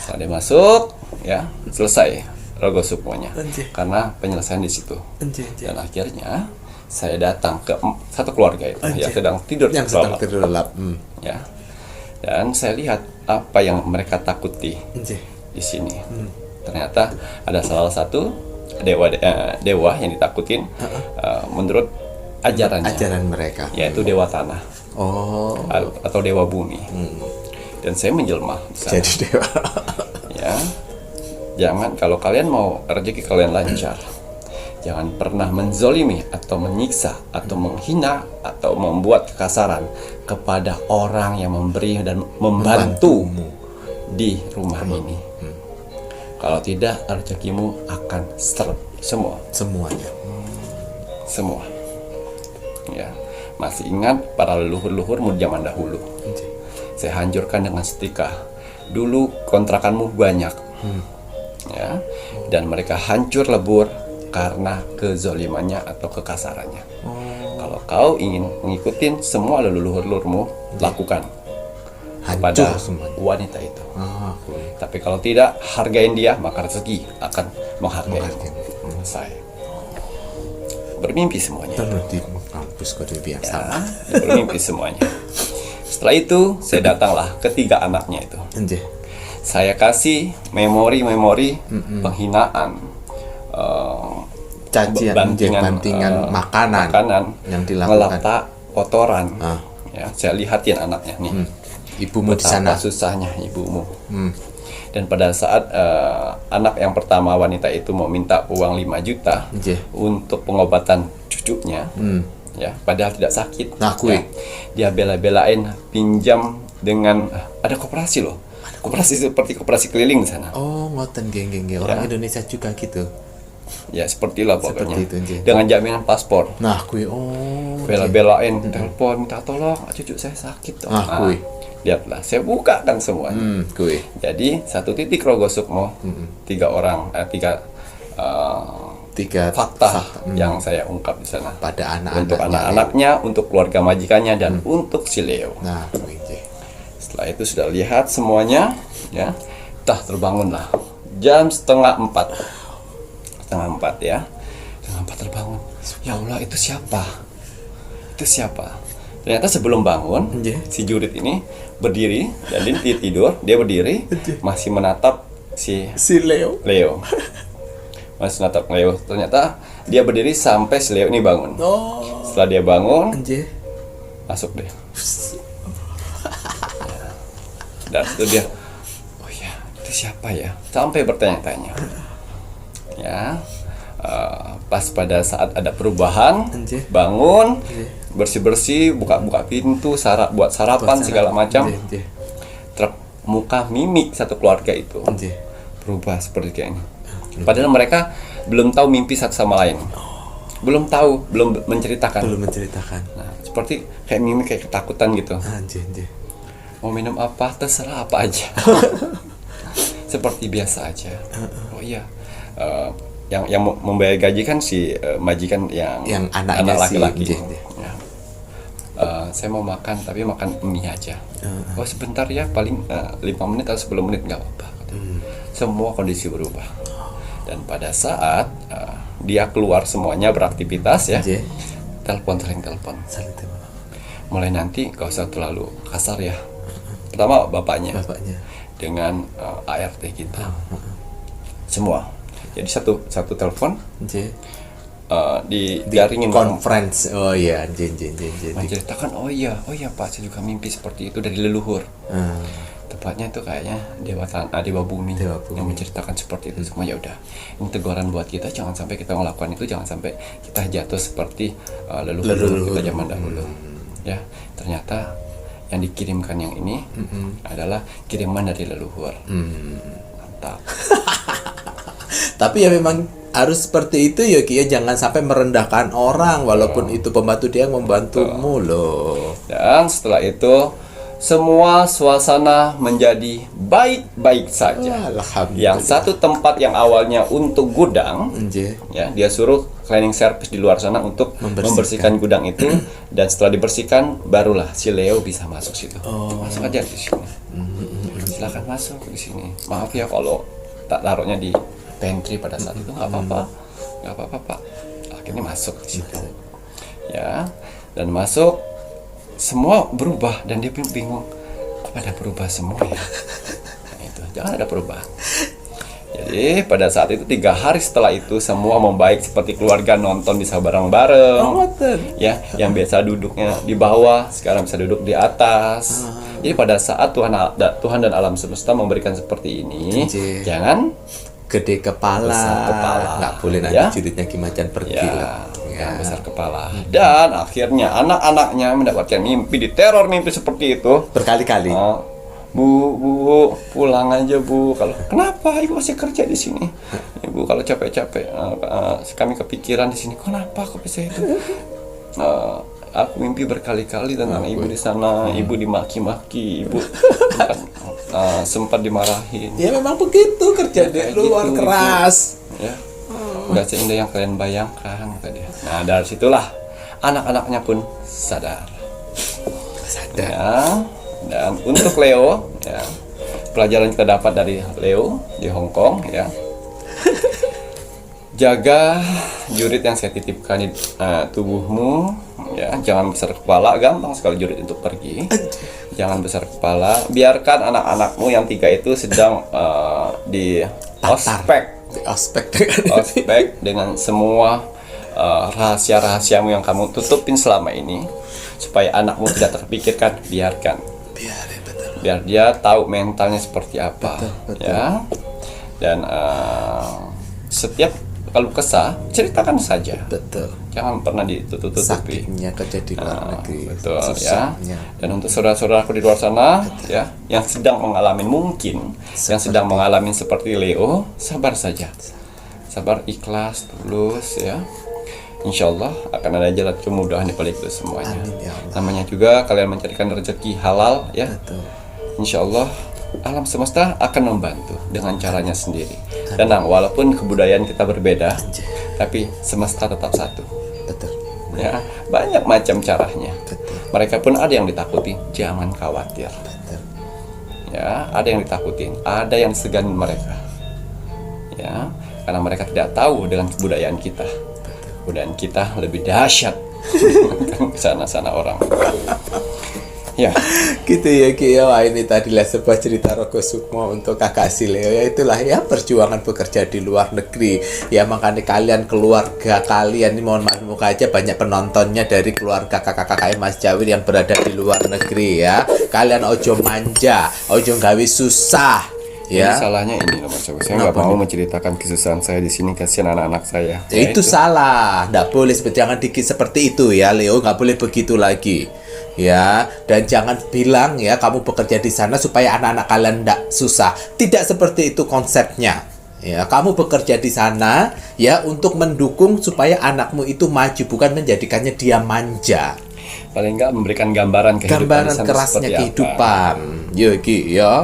Setelah dia masuk, ya selesai rogo sukmonya. Karena penyelesaian di situ. Dan akhirnya saya datang ke satu keluarga itu yang sedang tidur lelap. Ya. Dan saya lihat apa yang mereka takuti di sini. Ternyata ada salah satu dewa yang ditakutin menurut ajaran mereka, yaitu dewa tanah atau dewa bumi. Dan saya menjelma jadi dewa. Ya, jangan, kalau kalian mau rezeki kalian lancar, jangan pernah menzolimi atau menyiksa atau menghina atau membuat kekasaran kepada orang yang memberi dan membantumu di rumah ini. Kalau tidak, rezekimu akan seret Semuanya. Semua. Ya, masih ingat para leluhur-leluhurmu zaman dahulu? Saya hancurkan dengan setika. Dulu kontrakanmu banyak, ya, dan mereka hancur lebur karena kezolimannya atau kekasarannya. Kalau kau ingin mengikuti semua leluhur-leluhurmu, lakukan kepada wanita itu. Tapi kalau tidak, hargain dia, maka rezeki akan menghargai saya. Bermimpi semuanya. Di kampus kode yang sama. Bermimpi semuanya. Setelah itu, saya datanglah ketiga anaknya itu. Saya kasih memori-memori penghinaan, cacian, bantingan makanan yang dilakukan, ngelata kotoran. Ya, saya lihatin anaknya nih. Ibumu di sana. Susahnya ibumu. Dan pada saat anak yang pertama wanita itu mau minta uang 5 juta untuk pengobatan cucunya, ya, padahal tidak sakit. Ya, dia bela-belain pinjam dengan ada koperasi loh. Koperasi seperti koperasi keliling di sana. Oh, ngoten geng. Orang Indonesia juga gitu. Ya, sepertilah pokoknya. Seperti itu, dengan jaminan paspor. Bela-belain telepon minta tolong, cucu saya sakit. Lihatlah, saya bukakan semuanya. Jadi satu titik rogo sukmo, tiga fakta yang saya ungkap di sana pada anak-anaknya, untuk anak-anaknya, untuk keluarga majikannya, dan untuk si Leo. Setelah itu sudah lihat semuanya, ya, terbangunlah jam setengah empat ya. Setengah empat terbangun. Ya Allah, itu siapa? Ternyata sebelum bangun, si jurid ini berdiri, dan dia tidur, dia berdiri, masih menatap si Leo. Masih menatap Leo. Ternyata dia berdiri sampai si Leo ini bangun. Setelah dia bangun, masuk deh. Dan itu dia, oh ya, itu siapa ya? Sampai bertanya-tanya. Ya, pas pada saat ada perubahan, bangun, bersih-bersih, buka-buka pintu, buat sarapan segala macam. Muka mimik satu keluarga itu berubah seperti kayak ini. Padahal mereka belum tahu mimpi satu sama lain. Belum menceritakan. Nah, seperti kayak mimik, kayak ketakutan gitu. Mau minum apa, terserah apa aja. Seperti biasa aja. Oh iya. Yang membayar gaji kan si majikan yang anak laki-laki. Ya. Saya mau makan, tapi makan mie aja. Oh sebentar ya, paling 5 menit atau 10 menit, nggak apa-apa. Semua kondisi berubah. Dan pada saat dia keluar semuanya beraktivitas, ya, saling telepon. Mulai nanti gak usah terlalu kasar ya. Pertama bapaknya. Dengan ART kita. Semua. Jadi satu telepon. Dijaringin conference. Menceritakan, oh iya Pak, saya juga mimpi seperti itu dari leluhur. Tepatnya itu kayaknya dewa bumi yang menceritakan seperti itu. Semua ya udah, ini teguran buat kita, jangan sampai kita melakukan itu, jangan sampai kita jatuh seperti leluhur kita zaman dahulu. Ya, ternyata yang dikirimkan yang ini adalah kiriman dari leluhur. Mantap. Tapi ya memang harus seperti itu ya Ki, jangan sampai merendahkan orang walaupun itu pembantu dia yang membantumu loh. Dan setelah itu semua suasana menjadi baik-baik saja. Alhamdulillah. Yang satu tempat yang awalnya untuk gudang, Nggih. ya dia suruh cleaning service di luar sana untuk membersihkan gudang itu, dan setelah dibersihkan barulah si Leo bisa masuk situ. Masuk aja di sini. Silakan masuk di sini. Maaf ya kalau tak taruhnya di pantry pada saat itu, nggak apa-apa Pak. Akhirnya masuk di situ. Ya, dan masuk, semua berubah dan dia bingung, kok pada berubah semua ya. Nah, itu jangan ada perubahan. Jadi pada saat itu 3 hari setelah itu semua membaik seperti keluarga, nonton bisa bareng-bareng. Ya, yang biasa duduknya di bawah sekarang bisa duduk di atas. Jadi pada saat Tuhan dan alam semesta memberikan seperti ini, jangan Gede kepala, besar kepala. nggak boleh nanti Ya. juritnya Kimacan pergi lah. Yang besar kepala. Dan akhirnya anak-anaknya mendapatkan mimpi, diteror mimpi seperti itu. Berkali-kali. Bu, pulang aja Bu. Kalau kenapa Ibu masih kerja di sini? Ibu kalau capek-capek, kami kepikiran di sini. Kenapa kok bisa itu? Aku mimpi berkali-kali tentang Ibu di sana. Ibu dimaki-maki, Ibu sempat dimarahin. Ya memang begitu kerja di Kayak luar gitu, keras. Ya, nggak seindah yang kalian bayangkan, kata dia. Nah, dari situlah anak-anaknya pun sadar. Ya, dan untuk Leo, ya, pelajaran kita dapat dari Leo di Hong Kong, ya, jaga jurit yang saya titipkan di tubuhmu, ya, jangan besar kepala, gampang sekali jurit itu pergi. Jangan besar kepala, biarkan anak-anakmu yang 3 itu sedang di Ospek ospek dengan semua rahasia-rahasiamu yang kamu tutupin selama ini, supaya anakmu tidak terpikirkan. Biarkan, biar dia tahu mentalnya seperti apa. Betul. Ya, dan setiap kalau kesah ceritakan saja, Betul. jangan pernah ditutup-tutupi. Sakitnya kerja di luar negeri. Betul, Susahnya. ya. Dan untuk saudara-saudaraku di luar sana, ya, yang sedang mengalami yang sedang mengalami seperti Leo, sabar saja, sabar, ikhlas, tulus, ya. Insya Allah akan ada jalan kemudahan di balik itu semuanya. Amin, ya Allah. Namanya juga kalian mencarikan rezeki halal, ya. Betul. Insya Allah alam semesta akan membantu dengan caranya sendiri. Tenang, walaupun kebudayaan kita berbeda, tapi semesta tetap satu. Betul. Ya, banyak macam caranya. Betul. Mereka pun ada yang ditakuti, jangan khawatir. Betul. Ya, ada yang ditakutin, ada yang segan mereka. Ya, karena mereka tidak tahu dengan kebudayaan kita. Kebudayaan kita lebih dahsyat ke sana-sana orang. Ya, Gitu ya Ki ya. Wah, ini tadilah sebuah cerita Rogo Sukmo untuk kakak si Leo. Ya itulah ya perjuangan bekerja di luar negeri. Ya makanya kalian, keluarga kalian ini, mohon maaf muka aja banyak penontonnya dari keluarga kakak-kakak Mas Jawir yang berada di luar negeri ya. Kalian ojo manja, ojo gawe susah. jadi Ya, salahnya ini loh Mas Agus. Saya nggak mau menceritakan kesusahan saya di sini, kasihan anak-anak saya. itu salah. Nggak boleh, jangan dikit seperti itu ya Leo. Nggak boleh begitu lagi. Ya, dan jangan bilang ya kamu bekerja di sana supaya anak-anak kalian tidak susah. Tidak seperti itu konsepnya. Ya, kamu bekerja di sana ya untuk mendukung supaya anakmu itu maju, bukan menjadikannya dia manja. Paling nggak memberikan gambaran kehidupan di Gambaran sana kerasnya seperti apa. kehidupan. Ya, Ki, ya.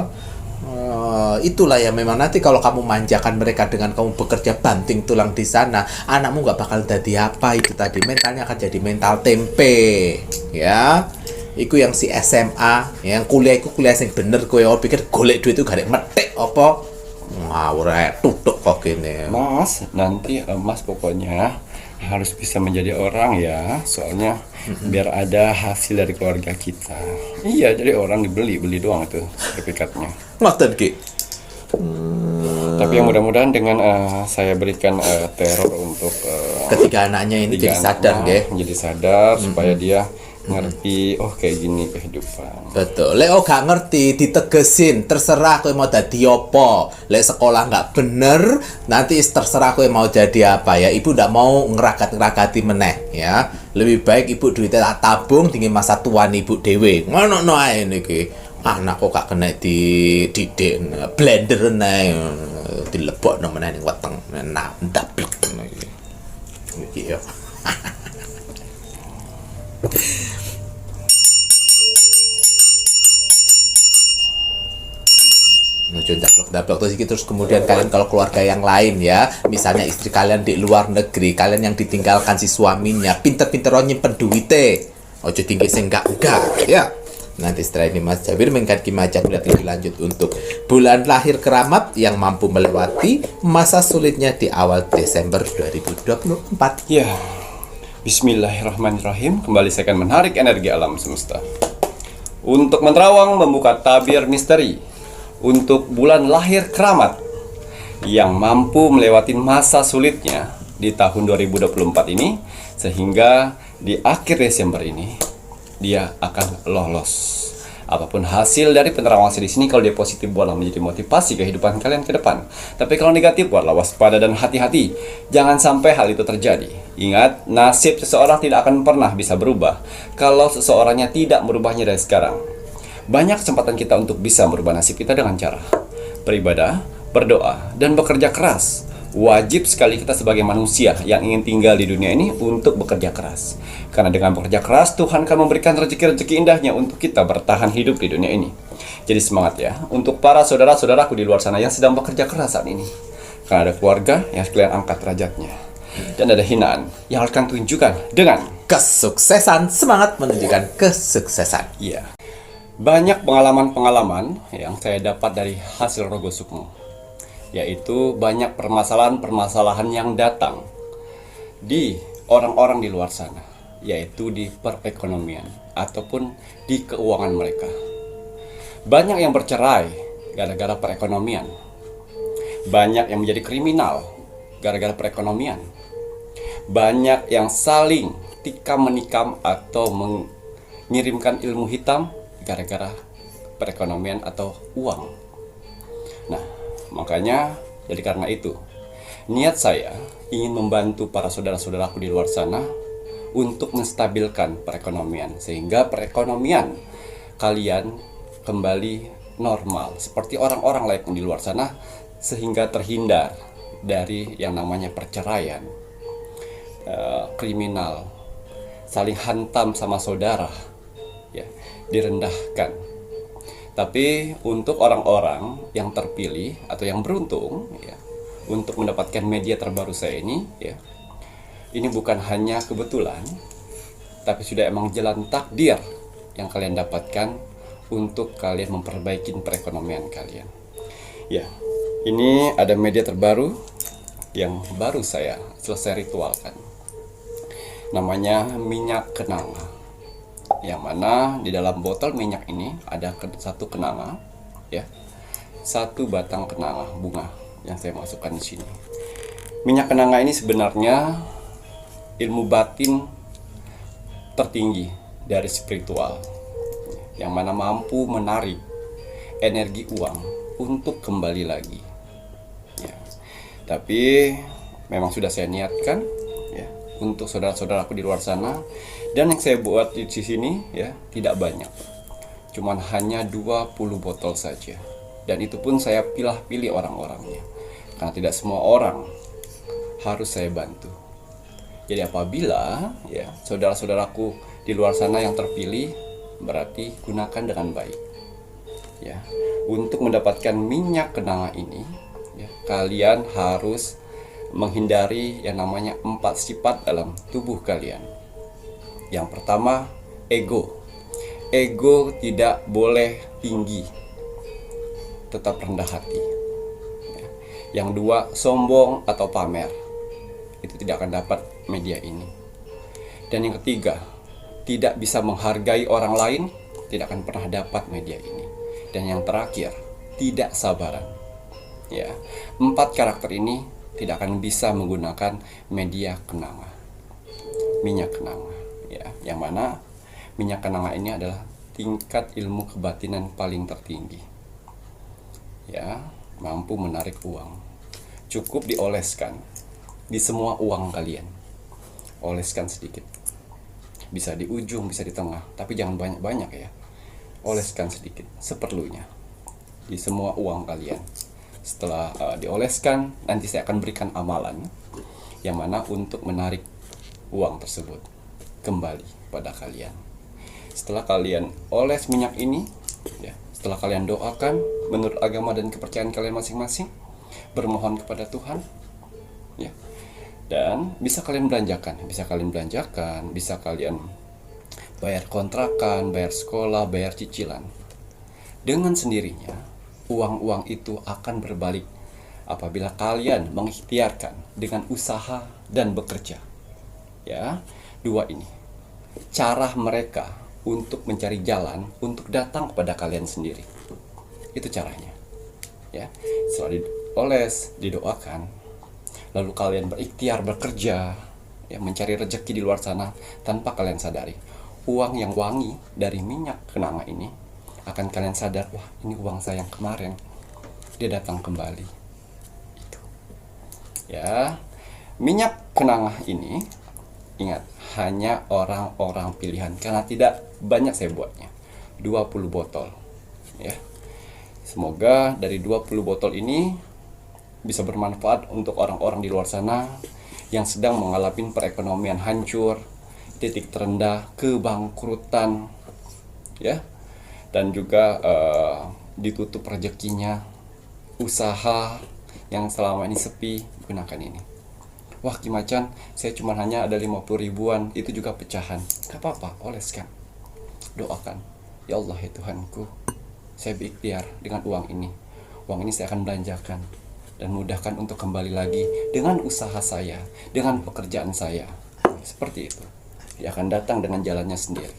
Itulah ya, memang nanti kalau kamu manjakan mereka dengan kamu bekerja banting tulang di sana, anakmu nggak bakal jadi apa itu tadi, mentalnya akan jadi mental tempe ya. Iku yang si SMA, yang kuliah iku kuliah sing bener kowe pikir golek duit itu gak ada metik apa ngawur ae tutuk kok gini. Mas, nanti Mas pokoknya harus bisa menjadi orang ya, soalnya biar ada hasil dari keluarga kita. Iya, jadi orang beli doang itu sertifikatnya. Ngoten Ki. Tapi yang mudah-mudahan dengan saya berikan teror untuk Ketiga anaknya ini jadi sadar nggih. menjadi sadar supaya dia ngerti, oh kayak gini kehidupan. Betul. Lek gak ngerti ditegesin, terserah kowe mau dadi apa. Lek sekolah nggak bener, nanti terserah kowe mau jadi apa ya. Ibu ndak mau ngeragat-ngeragati meneh ya. Lebih baik ibu duitnya tak tabung tinggi masa tuan ibu dewe. Ngono ae niki. Anak kok gak kena didik blender nae dilebokno meneh ning weteng. Nah, ndablek ngono iki. Iki ya. Nuju daplok-daplok terus kemudian kalian kalau keluarga yang lain ya, misalnya istri kalian di luar negeri, kalian yang ditinggalkan si suaminya, pinter-pinter nyimpen duitnya. Ojo tinggi enggak ya. Nanti setelah ini Mas Jawir mengajak melihat lebih lanjut untuk bulan lahir keramat yang mampu melewati masa sulitnya di awal Desember 2024. Ya, Bismillahirrahmanirrahim. Kembali saya akan menarik energi alam semesta untuk menerawang membuka tabir misteri untuk bulan lahir keramat yang mampu melewati masa sulitnya di tahun 2024 ini, sehingga di akhir Desember ini dia akan lolos. Apapun hasil dari penerawangan di sini, kalau dia positif buatlah menjadi motivasi kehidupan kalian ke depan. Tapi kalau negatif buatlah waspada dan hati-hati. Jangan sampai hal itu terjadi. Ingat, nasib seseorang tidak akan pernah bisa berubah kalau seseorangnya tidak merubahnya dari sekarang. Banyak kesempatan kita untuk bisa merubah nasib kita dengan cara beribadah, berdoa, dan bekerja keras. Wajib sekali kita sebagai manusia yang ingin tinggal di dunia ini untuk bekerja keras. Karena dengan bekerja keras, Tuhan akan memberikan rezeki-rezeki indahnya untuk kita bertahan hidup di dunia ini. Jadi semangat ya, untuk para saudara-saudaraku di luar sana yang sedang bekerja keras saat ini. Karena ada keluarga yang kalian angkat derajatnya. Dan ada hinaan yang akan tunjukkan dengan kesuksesan, semangat menunjukkan kesuksesan. Iya. Banyak pengalaman-pengalaman yang saya dapat dari hasil Rogo Sukmo, yaitu banyak permasalahan-permasalahan yang datang di orang-orang di luar sana, yaitu di perekonomian ataupun di keuangan mereka. Banyak yang bercerai gara-gara perekonomian. Banyak yang menjadi kriminal gara-gara perekonomian. Banyak yang saling tikam-menikam atau mengirimkan ilmu hitam gara-gara perekonomian atau uang. Nah, makanya jadi karena itu niat saya ingin membantu para saudara-saudaraku di luar sana untuk menstabilkan perekonomian, sehingga perekonomian kalian kembali normal seperti orang-orang lain di luar sana, sehingga terhindar dari yang namanya perceraian, kriminal, saling hantam sama saudara, ya, direndahkan. Tapi untuk orang-orang yang terpilih atau yang beruntung ya, untuk mendapatkan media terbaru saya ini ya, ini bukan hanya kebetulan, tapi sudah emang jalan takdir yang kalian dapatkan untuk kalian memperbaiki perekonomian kalian. Ya, ini ada media terbaru yang baru saya selesai ritualkan. Namanya minyak kenanga. Yang mana di dalam botol minyak ini ada satu kenanga, ya, satu batang kenanga bunga yang saya masukkan di sini. Minyak kenanga ini sebenarnya ilmu batin tertinggi dari spiritual, yang mana mampu menarik energi uang untuk kembali lagi. Ya. Tapi memang sudah saya niatkan ya untuk saudara-saudaraku di luar sana. Dan yang saya buat di sini ya tidak banyak, cuman hanya 20 botol saja. Dan itu pun saya pilih orang-orangnya, karena tidak semua orang harus saya bantu. Jadi apabila ya saudara-saudaraku di luar sana yang terpilih, berarti gunakan dengan baik. Ya, untuk mendapatkan minyak kenanga ini, ya, kalian harus menghindari yang namanya 4 sifat dalam tubuh kalian. Yang pertama, ego. Ego tidak boleh tinggi, tetap rendah hati. Yang dua, sombong atau pamer. Itu tidak akan dapat media ini. Dan yang ketiga, tidak bisa menghargai orang lain, tidak akan pernah dapat media ini. Dan yang terakhir, tidak sabaran. Ya, 4 karakter ini tidak akan bisa menggunakan media kenanga, minyak kenanga. Ya, yang mana minyak kenanga ini adalah tingkat ilmu kebatinan paling tertinggi. Ya, mampu menarik uang. Cukup dioleskan di semua uang kalian. Oleskan sedikit. Bisa di ujung, bisa di tengah, tapi jangan banyak-banyak ya. Oleskan sedikit, seperlunya di semua uang kalian. Setelah dioleskan, nanti saya akan berikan amalan yang mana untuk menarik uang tersebut kembali pada kalian. Setelah kalian oles minyak ini ya, Setelah kalian doakan menurut agama dan kepercayaan kalian masing-masing, bermohon kepada Tuhan, ya. Dan bisa kalian belanjakan, bisa kalian bayar kontrakan, bayar sekolah, bayar cicilan. Dengan sendirinya, uang-uang itu akan berbalik apabila kalian mengikhtiarkan dengan usaha dan bekerja. Ya, dua ini cara mereka untuk mencari jalan untuk datang kepada kalian sendiri. Itu caranya. Ya, setelah dioles, didoakan, lalu kalian berikhtiar bekerja, ya, mencari rezeki di luar sana tanpa kalian sadari. Uang yang wangi dari minyak kenanga ini akan kalian sadar, wah, ini uang saya yang kemarin. Dia datang kembali. Itu. Ya, minyak kenanga ini, ingat, hanya orang-orang pilihan karena tidak banyak saya buatnya. 20 botol. Ya. Semoga dari 20 botol ini bisa bermanfaat untuk orang-orang di luar sana yang sedang mengalami perekonomian hancur, titik terendah, kebangkrutan, ya. Dan juga ditutup rezekinya, usaha yang selama ini sepi, gunakan ini. Wah, Ki Macan, saya cuma hanya ada 50 ribuan, itu juga pecahan. Gak apa-apa, oleskan. Doakan, ya Allah ya Tuhanku, saya berikhtiar dengan uang ini. Uang ini saya akan belanjakan dan mudahkan untuk kembali lagi dengan usaha saya, dengan pekerjaan saya. Seperti itu. Dia akan datang dengan jalannya sendiri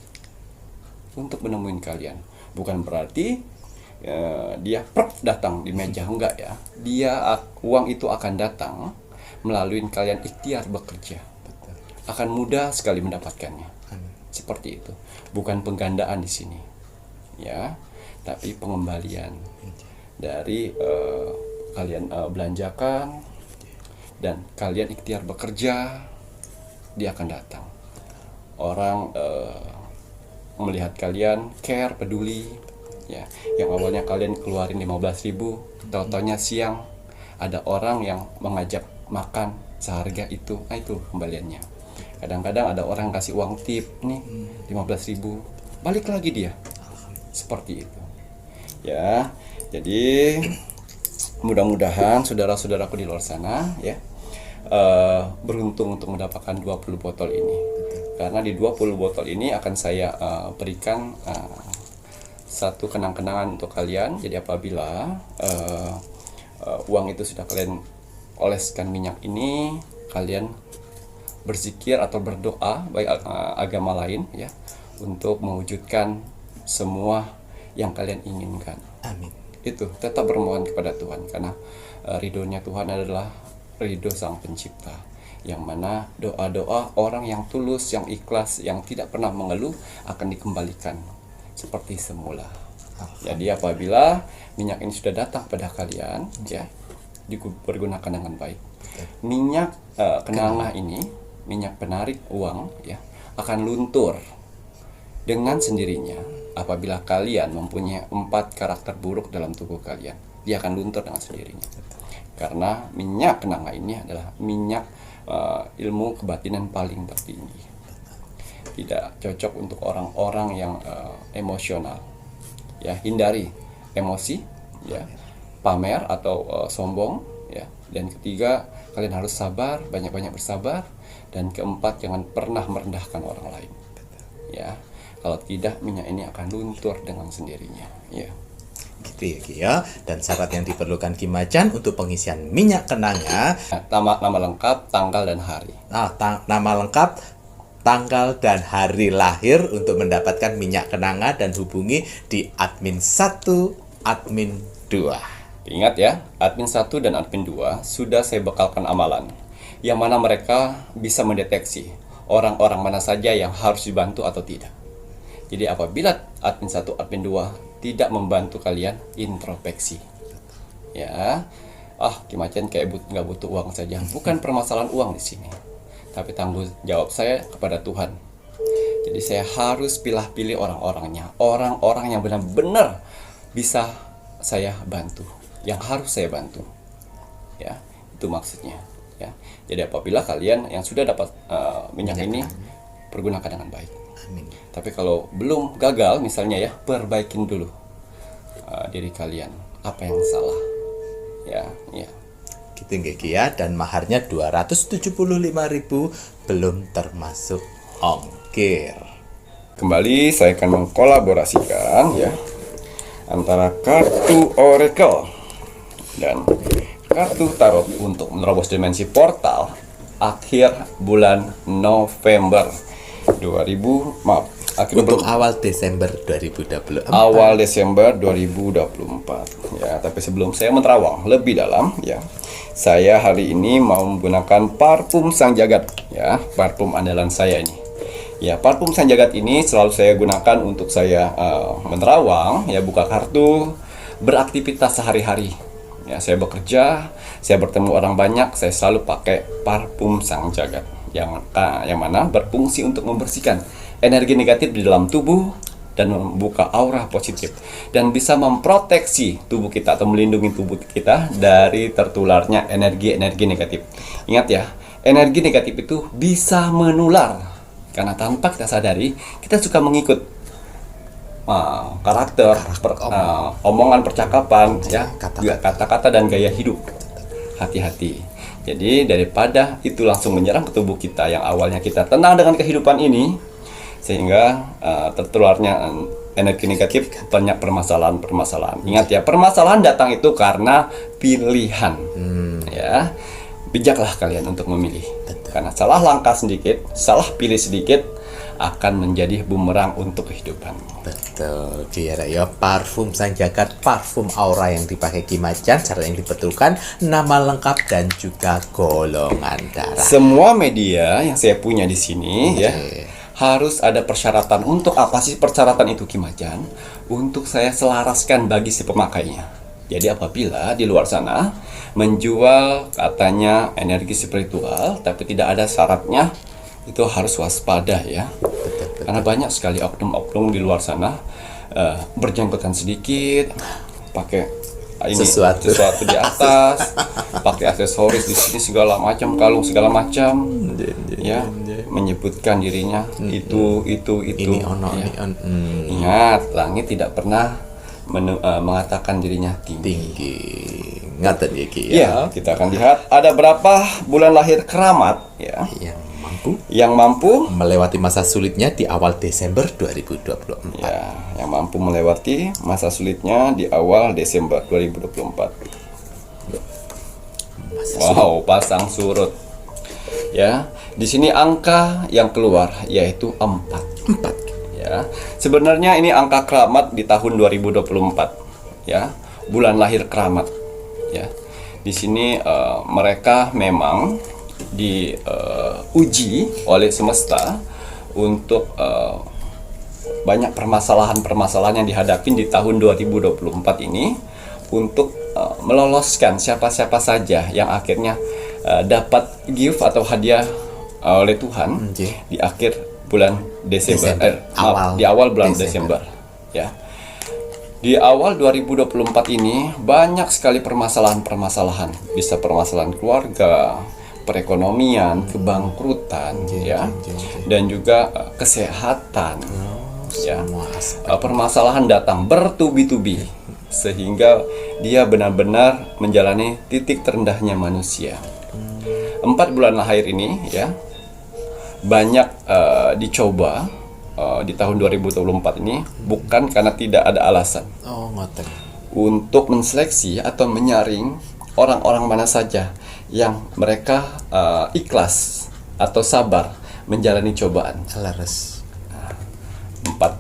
untuk menemuin kalian. Bukan berarti dia datang di meja, enggak ya. Uang itu akan datang melalui kalian ikhtiar bekerja. Akan mudah sekali mendapatkannya. Seperti itu. Bukan penggandaan di sini. Ya, tapi pengembalian dari kalian belanjakan dan kalian ikhtiar bekerja, dia akan datang. Orang melihat kalian care, peduli, ya. Yang awalnya kalian keluarin 15 ribu, tau-taunya siang ada orang yang mengajak makan seharga itu. Nah, itu kembaliannya. Kadang-kadang ada orang kasih uang tip nih 15 ribu, balik lagi dia. Seperti itu. Ya. Jadi mudah-mudahan saudara-saudaraku di luar sana, ya, beruntung untuk mendapatkan 20 botol ini. Karena di 20 botol ini akan saya berikan satu kenang-kenangan untuk kalian. Jadi apabila uang itu sudah kalian oleskan minyak ini, kalian berzikir atau berdoa baik agama lain, ya, untuk mewujudkan semua yang kalian inginkan. Amin. Itu tetap bermohon kepada Tuhan, karena ridhonya Tuhan adalah ridho Sang Pencipta, yang mana doa-doa orang yang tulus, yang ikhlas, yang tidak pernah mengeluh akan dikembalikan seperti semula. Jadi apabila minyak ini sudah datang pada kalian, ya, dipergunakan dengan baik. Minyak kenanga ini, minyak penarik uang, ya, akan luntur dengan sendirinya apabila kalian mempunyai 4 karakter buruk dalam tubuh kalian. Dia akan luntur dengan sendirinya. Karena minyak kenanga ini adalah minyak ilmu kebatinan paling tertinggi. Tidak cocok untuk orang-orang yang emosional. Ya, hindari emosi, ya, pamer atau sombong, ya. Dan ketiga, kalian harus sabar, banyak-banyak bersabar. Dan keempat, jangan pernah merendahkan orang lain. Ya, kalau tidak minyak ini akan luntur dengan sendirinya. Ya. Gitu ya, Ki, ya. Dan syarat yang diperlukan Ki Macan untuk pengisian minyak kenanga, Nama lengkap, tanggal dan hari. nama lengkap, tanggal dan hari lahir untuk mendapatkan minyak kenanga, dan hubungi di admin 1, admin 2. Ingat ya, admin 1 dan admin 2 sudah saya bekalkan amalan, yang mana mereka bisa mendeteksi orang-orang mana saja yang harus dibantu atau tidak. Jadi apabila admin 1, admin 2 tidak membantu kalian, introspeksi. Ya, Ki Macan kayak nggak butuh uang saja. Bukan permasalahan uang di sini, tapi tanggung jawab saya kepada Tuhan. Jadi saya harus pilih-pilih orang-orangnya, orang-orang yang benar-benar bisa saya bantu, yang harus saya bantu. Ya, itu maksudnya. Ya, jadi apabila kalian yang sudah dapat minyak ini, pergunakan dengan baik. Amin. Tapi kalau belum, gagal misalnya, ya, perbaikin dulu. diri kalian apa yang salah. Ya. Gitu nggih Ki ya, dan maharnya 275.000 belum termasuk ongkir. Kembali saya akan mengkolaborasikan ya antara kartu Oracle dan kartu tarot untuk menerobos dimensi portal akhir bulan November 2000 akhir Untuk awal Desember 2024. awal Desember 2024 ya. Tapi sebelum saya menerawang lebih dalam ya, saya hari ini mau menggunakan parfum Sang Jagat ya, parfum andalan saya ini ya. Parfum Sang Jagat ini selalu saya gunakan untuk saya menerawang ya, buka kartu, beraktivitas sehari-hari ya. Saya bekerja, saya bertemu orang banyak, saya selalu pakai parfum Sang Jagat yang mana berfungsi untuk membersihkan energi negatif di dalam tubuh dan membuka aura positif dan bisa memproteksi tubuh kita atau melindungi tubuh kita dari tertularnya energi-energi negatif. Ingat ya, energi negatif itu bisa menular karena tanpa kita sadari kita suka mengikut karakter, omongan, percakapan ya, kata-kata dan gaya hidup. Hati-hati. Jadi daripada itu langsung menyerang ke tubuh kita yang awalnya kita tenang dengan kehidupan ini, sehingga tertularnya energi negatif, banyak permasalahan. Ingat ya, permasalahan datang itu karena pilihan. Ya, bijaklah kalian untuk memilih. Karena salah langkah sedikit, salah pilih sedikit akan menjadi bumerang untuk kehidupan. Betul, kira ya, parfum Sang Jagat, parfum aura yang dipakai Ki Macan, syarat yang dibetul,kan nama lengkap dan juga golongan darah. Semua media yang saya punya di sini ya harus ada persyaratan. Untuk apa sih persyaratan itu Ki Macan? Untuk saya selaraskan bagi si pemakainya. Jadi apabila di luar sana menjual katanya energi spiritual tapi tidak ada syaratnya, itu harus waspada ya. Karena banyak sekali oknum-oknum di luar sana berjenggotan sedikit, pakai sesuatu di atas, pakai aksesoris di sini segala macam, kalung segala macam, ya, menyebutkan dirinya itu Ini ono, ya. ini on. Ingat, langit tidak pernah mengatakan dirinya tinggi. Ngaten ya Ki Ya, kita akan lihat ada berapa bulan lahir keramat ya yang mampu melewati masa sulitnya di awal Desember 2024. ya, yang mampu melewati masa sulitnya di awal Desember 2024. Wow, pasang surut. Ya, di sini angka yang keluar yaitu 4. Ya. Sebenarnya ini angka keramat di tahun 2024. Ya, bulan lahir keramat. Ya. Di sini mereka memang diuji oleh semesta untuk banyak permasalahan-permasalahan yang dihadapi di tahun 2024 ini untuk meloloskan siapa-siapa saja yang akhirnya dapat gift atau hadiah oleh Tuhan di akhir bulan Desember. Di awal bulan Desember. Ya. Di awal 2024 ini banyak sekali permasalahan-permasalahan, bisa permasalahan keluarga, perekonomian, kebangkrutan, dan juga kesehatan, ya. Permasalahan datang bertubi-tubi sehingga dia benar-benar menjalani titik terendahnya manusia. 4 bulan lahir ini, ya, banyak dicoba di tahun 2024 ini bukan karena tidak ada alasan. Untuk menseleksi atau menyaring orang-orang mana saja yang mereka ikhlas atau sabar menjalani cobaan. 4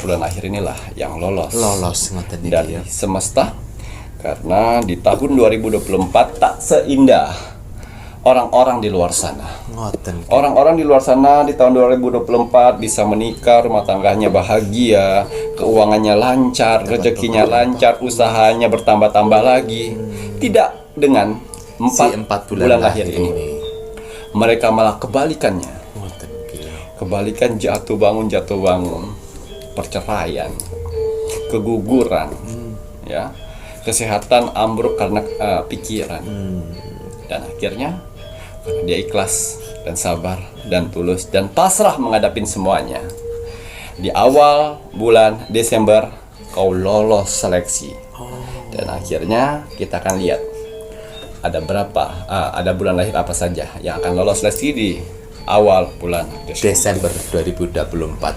bulan akhir inilah yang lolos dari semesta, karena di tahun 2024 tak seindah orang-orang di luar sana. Orang-orang di luar sana di tahun 2024 bisa menikah, rumah tangganya bahagia, keuangannya lancar, rezekinya lancar, usahanya bertambah-tambah lagi. Tidak dengan 4 bulan lahir ini. Mereka malah kebalikannya. Kebalikan jatuh bangun, perceraian, keguguran, ya, kesehatan ambruk karena pikiran, dan akhirnya dia ikhlas dan sabar dan tulus dan pasrah menghadapin semuanya. Di awal bulan Desember kau lolos seleksi. Dan akhirnya kita akan lihat ada bulan lahir apa saja yang akan lolos seleksi di awal bulan Desember 2024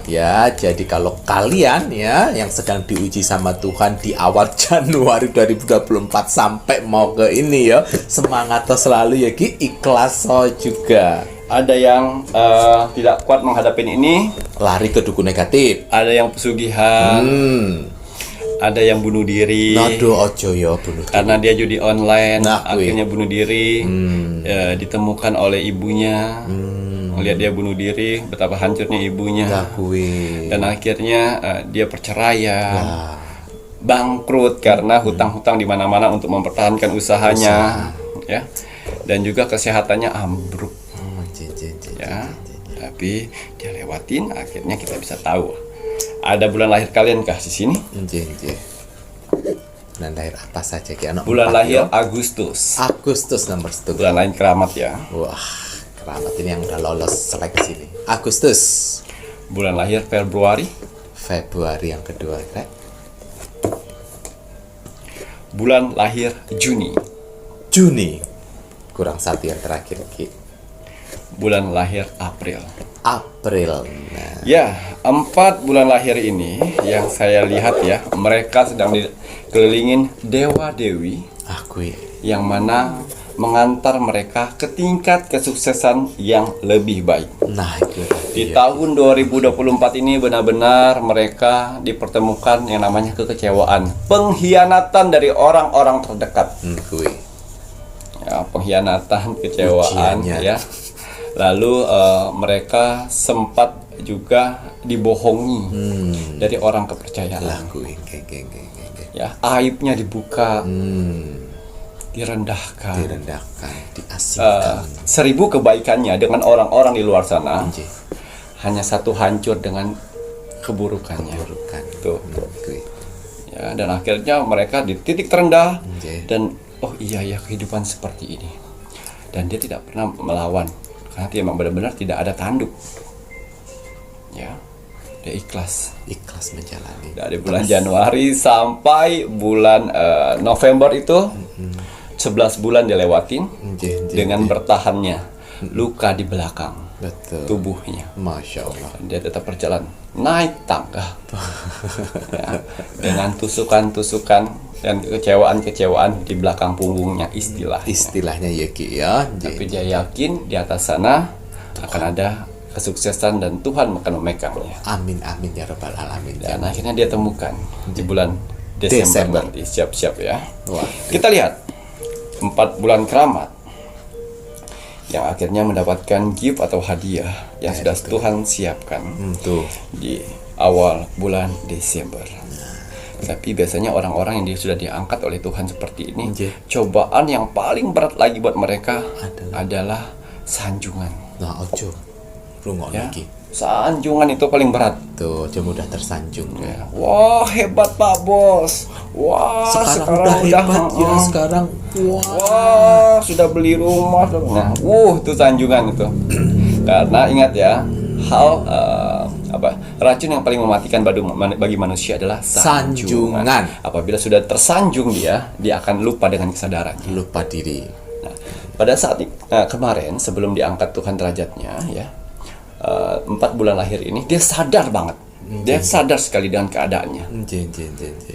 ya. Jadi kalau kalian ya yang sedang diuji sama Tuhan di awal Januari 2024 sampai mau ke ini ya, semangat selalu ya Ki, ikhlas juga. Ada yang tidak kuat menghadapi ini, Lari ke dukun negatif. ada yang pesugihan, ada yang bunuh diri. Nado ojo ya bunuh diri. Karena dia judi online, Nah, akhirnya bunuh diri. Ditemukan oleh ibunya, melihat dia bunuh diri, betapa hancurnya ibunya. Nah, kuwi. Dan akhirnya dia perceraian, bangkrut karena hutang-hutang di mana-mana untuk mempertahankan usahanya, ya. Dan juga kesehatannya ambruk, ya. Tapi dia lewatin, akhirnya kita bisa tahu. Ada bulan lahir kalian kah di sini? Bulan lahir apa saja Ki? Ano Bulan 4 lahir ya? Agustus. Agustus nomor 1. Bulan lahir keramat ya. Wah, keramat ini yang udah lolos seleksi ini. Agustus. Bulan lahir Februari. Februari yang kedua, Rek. Bulan lahir Juni. Juni. Kurang satu yang terakhir, Ki. Bulan lahir April. April. Nah, Ya, 4 bulan lahir ini yang saya lihat ya, mereka sedang dikelilingin dewa-dewi aku yang mana mengantar mereka ke tingkat kesuksesan yang lebih baik. nah itu Di tadi ya. tahun 2024 ini benar-benar mereka dipertemukan yang namanya kekecewaan, pengkhianatan dari orang-orang terdekat. Kui. Ya, pengkhianatan, kecewaan Ujiannya. ya. Lalu mereka sempat juga dibohongi dari orang kepercayaan. Lah kui. Ya, aibnya dibuka, Hmm. direndahkan. Direndahkan, diasingkan. 1000 kebaikannya dengan orang-orang di luar sana, Nggih. hanya satu hancur dengan keburukannya. Burukan. Tuh. Kui. Ya, dan akhirnya mereka di titik terendah Nggih. dan oh iya ya kehidupan seperti ini. Dan dia tidak pernah melawan karena dia memang benar-benar tidak ada tanduk. Ya, dia ikhlas. Ikhlas menjalani. Dari bulan Januari sampai bulan November itu 11 bulan dilewatin Nggih, nggih, dengan nggih. bertahannya luka di belakang Betul. tubuhnya. Masya Allah. Dia tetap berjalan naik tangga ya, dengan tusukan-tusukan dan kekecewaan-kecewaan di belakang punggungnya Istilahnya ya Ki ya. Tapi dia yakin di atas sana akan ada kesuksesan dan Tuhan akan memegangnya. Amin amin ya rabbal alamin. Dan akhirnya dia temukan di bulan Desember nanti. Siap-siap ya. Wah. Kita lihat 4 bulan keramat yang akhirnya mendapatkan gift atau hadiah yang sudah Tuhan siapkan Tuh. di awal bulan Desember. Tapi biasanya orang-orang yang sudah diangkat oleh Tuhan seperti ini, Nggih. cobaan yang paling berat lagi buat mereka adalah sanjungan. Nah ojo. Rungok Ya, niki. sanjungan itu paling berat. Tuh, dia mudah tersanjung. Ya. Wah, hebat Pak Bos. Wah, Sekarang udah hebat ya uh, sekarang. Wah. Wah, sudah beli rumah. Nah, itu sanjungan itu. Karena ingat ya, racun yang paling mematikan bagi manusia adalah sanjungan. Sanjungan. Apabila sudah tersanjung dia akan lupa dengan kesadarannya. Lupa diri. Nah, pada saat kemarin sebelum diangkat Tuhan derajatnya ya, 4 bulan lahir ini dia sadar banget. Dia sadar sekali dengan keadaannya.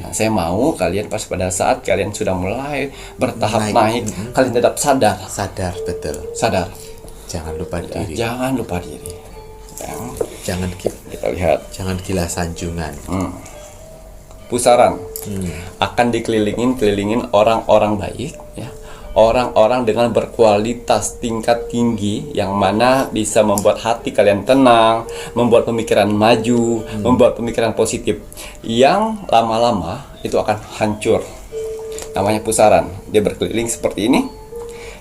Nah, saya mau kalian pada saat kalian sudah mulai bertahap naik, kalian tetap sadar. Sadar betul. Sadar. Jangan lupa diri. Jangan lupa diri. Ya, Jangan kita lihat jangan gila sanjungan. pusaran akan kelilingin orang-orang baik ya. Orang-orang dengan berkualitas tingkat tinggi yang mana bisa membuat hati kalian tenang, membuat pemikiran maju, membuat pemikiran positif yang lama-lama itu akan hancur. Namanya pusaran. Dia berkeliling seperti ini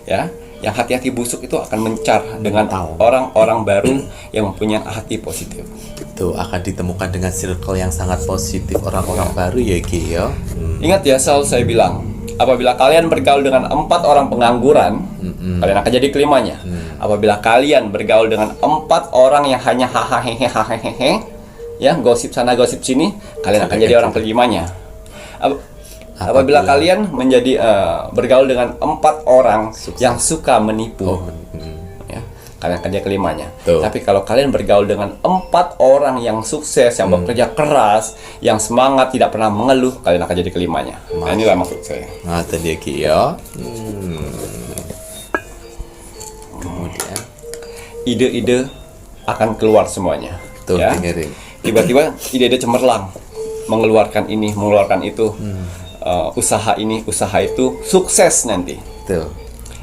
ya. Yang hati-hati busuk itu akan mencar dengan orang-orang baru yang mempunyai hati positif. Tuh akan ditemukan dengan circle yang sangat positif orang-orang baru ya Ki ya. Ingat ya, selalu saya bilang, apabila kalian bergaul dengan 4 orang pengangguran, kalian akan jadi kelimanya. Apabila kalian bergaul dengan 4 orang yang hanya hahaha ya, gosip sana gosip sini, kalian akan jadi orang kelimanya. Apabila kalian menjadi bergaul dengan 4 orang yang suka menipu, ya, kalian akan jadi kelimanya. Tuh. Tapi kalau kalian bergaul dengan 4 orang yang sukses, yang bekerja keras, yang semangat, tidak pernah mengeluh, kalian akan jadi kelimanya. Nah, inilah maksud saya. Ngoten ya Ki ya. Kemudian Ide-ide akan keluar semuanya. tuh Ya. dengerin. Tiba-tiba ide-ide cemerlang, mengeluarkan ini, mengeluarkan itu, usaha ini, usaha itu, sukses nanti. Tuh.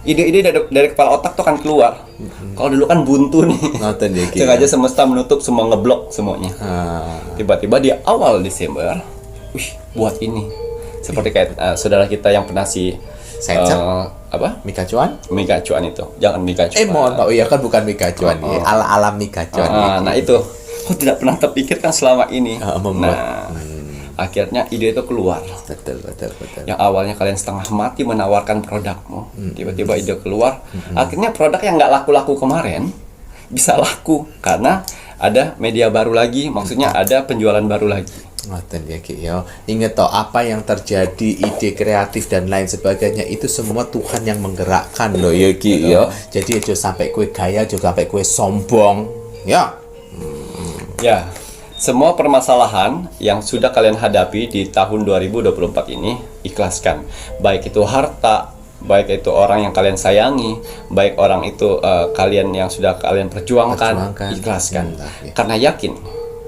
Ide-ide dari kepala otak tuh akan keluar. Kalau dulu kan buntu nih. Ngoten ya Ki. Sengaja semesta menutup, semua ngeblok semuanya. Ah, Tiba-tiba di awal Desember, wih, buat ini. Seperti kayak saudara kita yang pernah Sensor? apa? Mika Cuan? Mika Cuan itu. Jangan Mika Cuan. Mohon Pak, iya kan bukan Mika Cuan ya. Ala-ala Mika Cuan ya. Nah itu, kok tidak pernah terpikirkan selama ini. membuat. Akhirnya ide itu keluar. Betul. Yang awalnya kalian setengah mati menawarkan produkmu, tiba-tiba ide keluar. Akhirnya produk yang nggak laku-laku kemarin bisa laku karena ada media baru lagi, maksudnya ada penjualan baru lagi. Ngoten ya Ki ya. Ingat toh apa yang terjadi, ide kreatif dan lain sebagainya itu semua Tuhan yang menggerakkan loh ya Ki ya. Jadi aja sampai kue gaya, juga sampai kue sombong. Ya. Ya, semua permasalahan yang sudah kalian hadapi di tahun 2024 ini ikhlaskan. Baik itu harta, baik itu orang yang kalian sayangi, baik orang itu kalian yang sudah kalian perjuangkan, ikhlaskan. Karena yakin,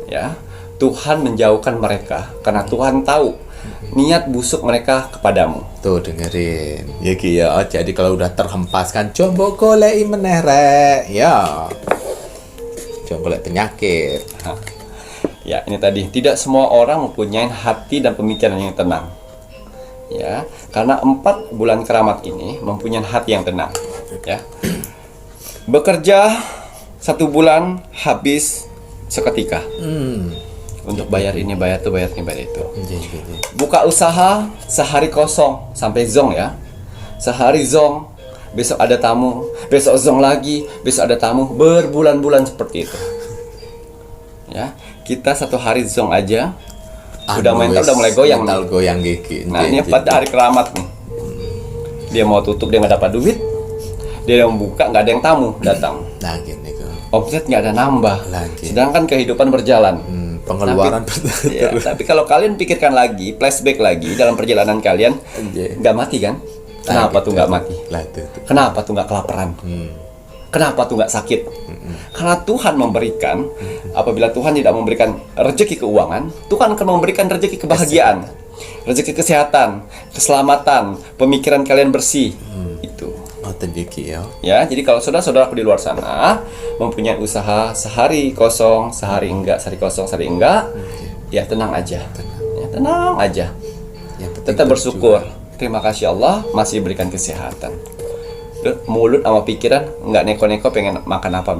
ya, Tuhan menjauhkan mereka karena Tuhan tahu niat busuk mereka kepadamu. Tuh dengerin. Ya Ki ya. Jadi kalau udah terhempas kan coba goleki meneh rek. Ya. Coba golek penyakit. Ya, ini tadi, tidak semua orang mempunyai hati dan pemikiran yang tenang. Ya, karena 4 bulan keramat ini mempunyai hati yang tenang. Ya, bekerja 1 bulan habis seketika. Untuk bayar ini, bayar itu, bayar ini, bayar itu. Buka usaha sehari kosong sampai zong ya. Sehari zong, besok ada tamu, besok zong lagi, besok ada tamu, berbulan-bulan seperti itu. Ya, kita 1 hari zong aja udah mental udah mulai goyang. Mental goyang gigi. Nah, ini pada hari keramat nih. Dia mau tutup, dia nggak dapat duit. Dia mau buka, nggak ada yang tamu datang. Nah, gini kok. Omset nggak ada nambah. Lagi. Sedangkan kehidupan berjalan. Pengeluaran Tapi kalau kalian pikirkan lagi, flashback lagi dalam perjalanan kalian, nggak mati kan? Kenapa tuh nggak mati? Kenapa tuh nggak kelaparan? Kenapa tuh nggak sakit? Karena Tuhan memberikan. Apabila Tuhan tidak memberikan rezeki keuangan, Tuhan akan memberikan rezeki kebahagiaan, rezeki kesehatan, keselamatan, pemikiran kalian bersih. Itu. Ya, jadi kalau saudara-saudaraku di luar sana mempunyai usaha sehari kosong, sehari enggak, sehari kosong, sehari enggak, ya tenang aja. Ya, tenang aja. Tetap bersyukur. Terima kasih Allah masih berikan kesehatan. Mulut sama pikiran nggak neko-neko pengen makan apa.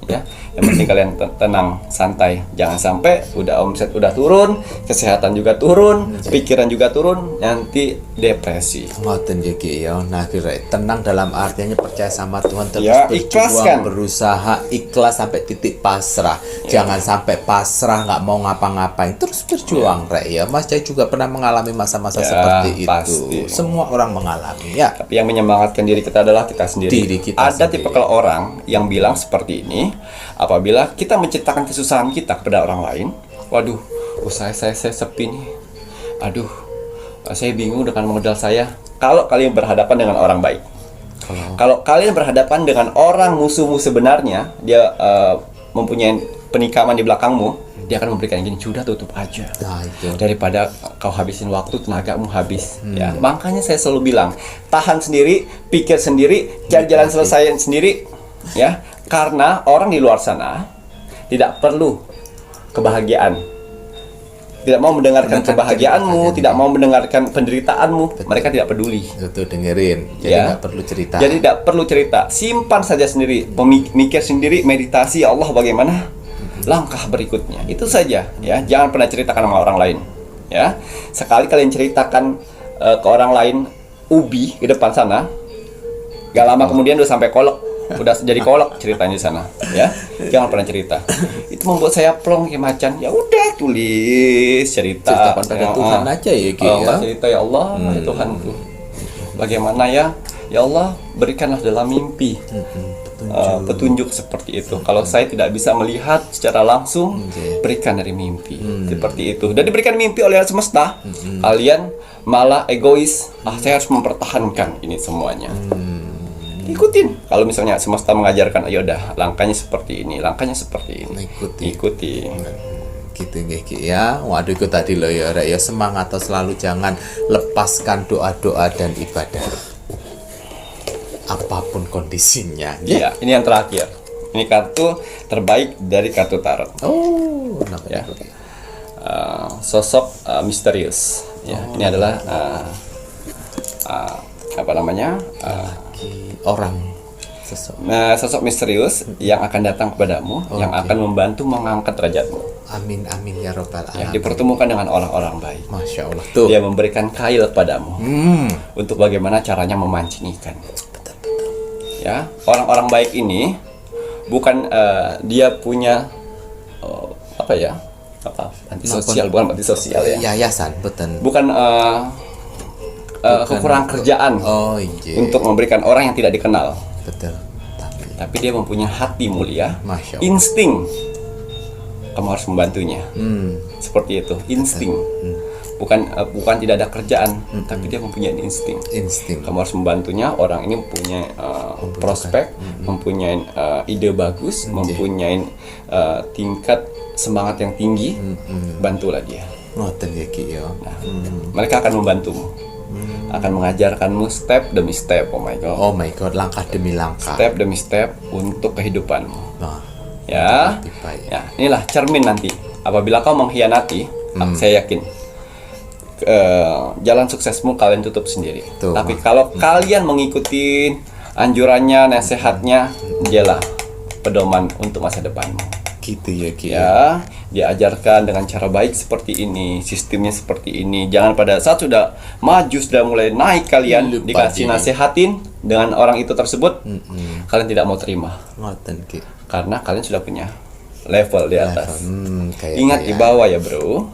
Ya, yang penting kalian tenang, santai. Jangan sampai udah omset udah turun, kesehatan juga turun, pikiran juga turun, nanti depresi. Ngoten iki ya. Nah, kira tenang dalam artinya percaya sama Tuhan, terus Ya, berjuang, ikhlaskan. berusaha, ikhlas sampai titik pasrah. Jangan sampai pasrah nggak mau ngapa-ngapain, terus berjuang rek ya. Mas Jai juga pernah mengalami masa-masa seperti pasti. itu. Semua orang mengalami ya. Tapi yang menyemangatkan diri kita adalah kita sendiri. Diri kita Ada sendiri. tipe orang yang bilang seperti ini, apabila kita menceritakan kesusahan kita kepada orang lain, waduh, usaha saya sepi nih. Aduh, saya bingung dengan modal saya. Kalau kalian berhadapan dengan orang baik, kalau kalian berhadapan dengan orang musuhmu sebenarnya, dia mempunyai penikaman di belakangmu, dia akan memberikan gini, sudah tutup aja. Nah, itu. Daripada kau habisin waktu, tenagamu habis. Ya, makanya saya selalu bilang, tahan sendiri, pikir sendiri, cari jalan selesaiin sendiri. Ya, karena orang di luar sana tidak perlu kebahagiaan, tidak mau mendengarkan kebahagiaanmu, tidak mau mendengarkan penderitaanmu. Mereka tidak peduli. Itu dengerin. Jadi nggak perlu cerita. Jadi tidak perlu cerita. Simpan saja sendiri, mikir sendiri, meditasi ya Allah bagaimana langkah berikutnya. Itu saja ya. Jangan pernah ceritakan sama orang lain. Ya. Sekali kalian ceritakan ke orang lain ubi di depan sana, gak lama kemudian udah sampai kolok. udah jadi kolak ceritanya di sana, ya. Jangan pernah cerita. Itu membuat saya plong kayak macan. Ya udah tulis cerita. Ceritakan pada Tuhan aja ya, Ki, ya. Cerita ya Allah, ya Tuhanku. Bagaimana ya? Ya Allah, berikanlah dalam mimpi. Petunjuk seperti itu. Kalau saya tidak bisa melihat secara langsung, berikan dari mimpi. Seperti itu. Dan diberikan mimpi oleh semesta. Kalian malah egois. Saya harus mempertahankan ini semuanya. Ikutin. Kalau misalnya semesta mengajarkan, ayo dah, langkahnya seperti ini, langkahnya seperti ini. Ikuti. Gitu nggih, Ki, ya. Waduh, itu tadi loh ya, Rek, ya, semangat selalu, jangan lepaskan doa-doa dan ibadah. Apapun kondisinya. Iya, ini yang terakhir. Ini kartu terbaik dari kartu tarot. Oh, Ya. Sosok misterius. Ya, ini adalah apa namanya? orang sosok. Sosok misterius yang akan datang kepadamu, yang akan membantu mengangkat derajatmu. Amin amin ya robbal Ya, alamin. dipertemukan dengan orang-orang baik. Masya Allah tuh. Dia memberikan kail padamu untuk bagaimana caranya memancing ikan. Ya, orang-orang baik ini bukan dia punya apa ya? Antisosial, bukan antisosial ya. Yayasan, betul. Bukan kekurangan kerjaan Oh iya. untuk memberikan orang yang tidak dikenal. Betul. Tapi dia mempunyai hati mulia, Masya Allah. insting. Kamu harus membantunya. Seperti itu, insting. Bukan tidak ada kerjaan, tapi dia mempunyai insting. Insting. Kamu harus membantunya. Orang ini mempunyai prospek, mempunyai ide bagus, mempunyai tingkat semangat yang tinggi. Bantulah dia. Ngoten ya, Ki, ya. Mereka akan membantumu, akan mengajarkanmu step demi step. Oh my god, Oh my god, langkah demi langkah. step demi step untuk kehidupanmu. Nah, Ya, lebih baik. ya, inilah cermin nanti. Apabila kau mengkhianati, saya yakin jalan suksesmu kalian tutup sendiri. Tuh, Tapi kalau kalian mengikuti anjurannya, nasihatnya, dialah pedoman untuk masa depanmu. Gitu ya, Ki. Ya, diajarkan dengan cara baik seperti ini, sistemnya seperti ini. Jangan pada saat sudah maju, sudah mulai naik kalian, Lupa dikasih diri. nasihatin dengan orang itu tersebut, kalian tidak mau terima. Ngoten, Ki. Karena kalian sudah punya level di atas. Kayak Ingat kayak. di bawah ya bro.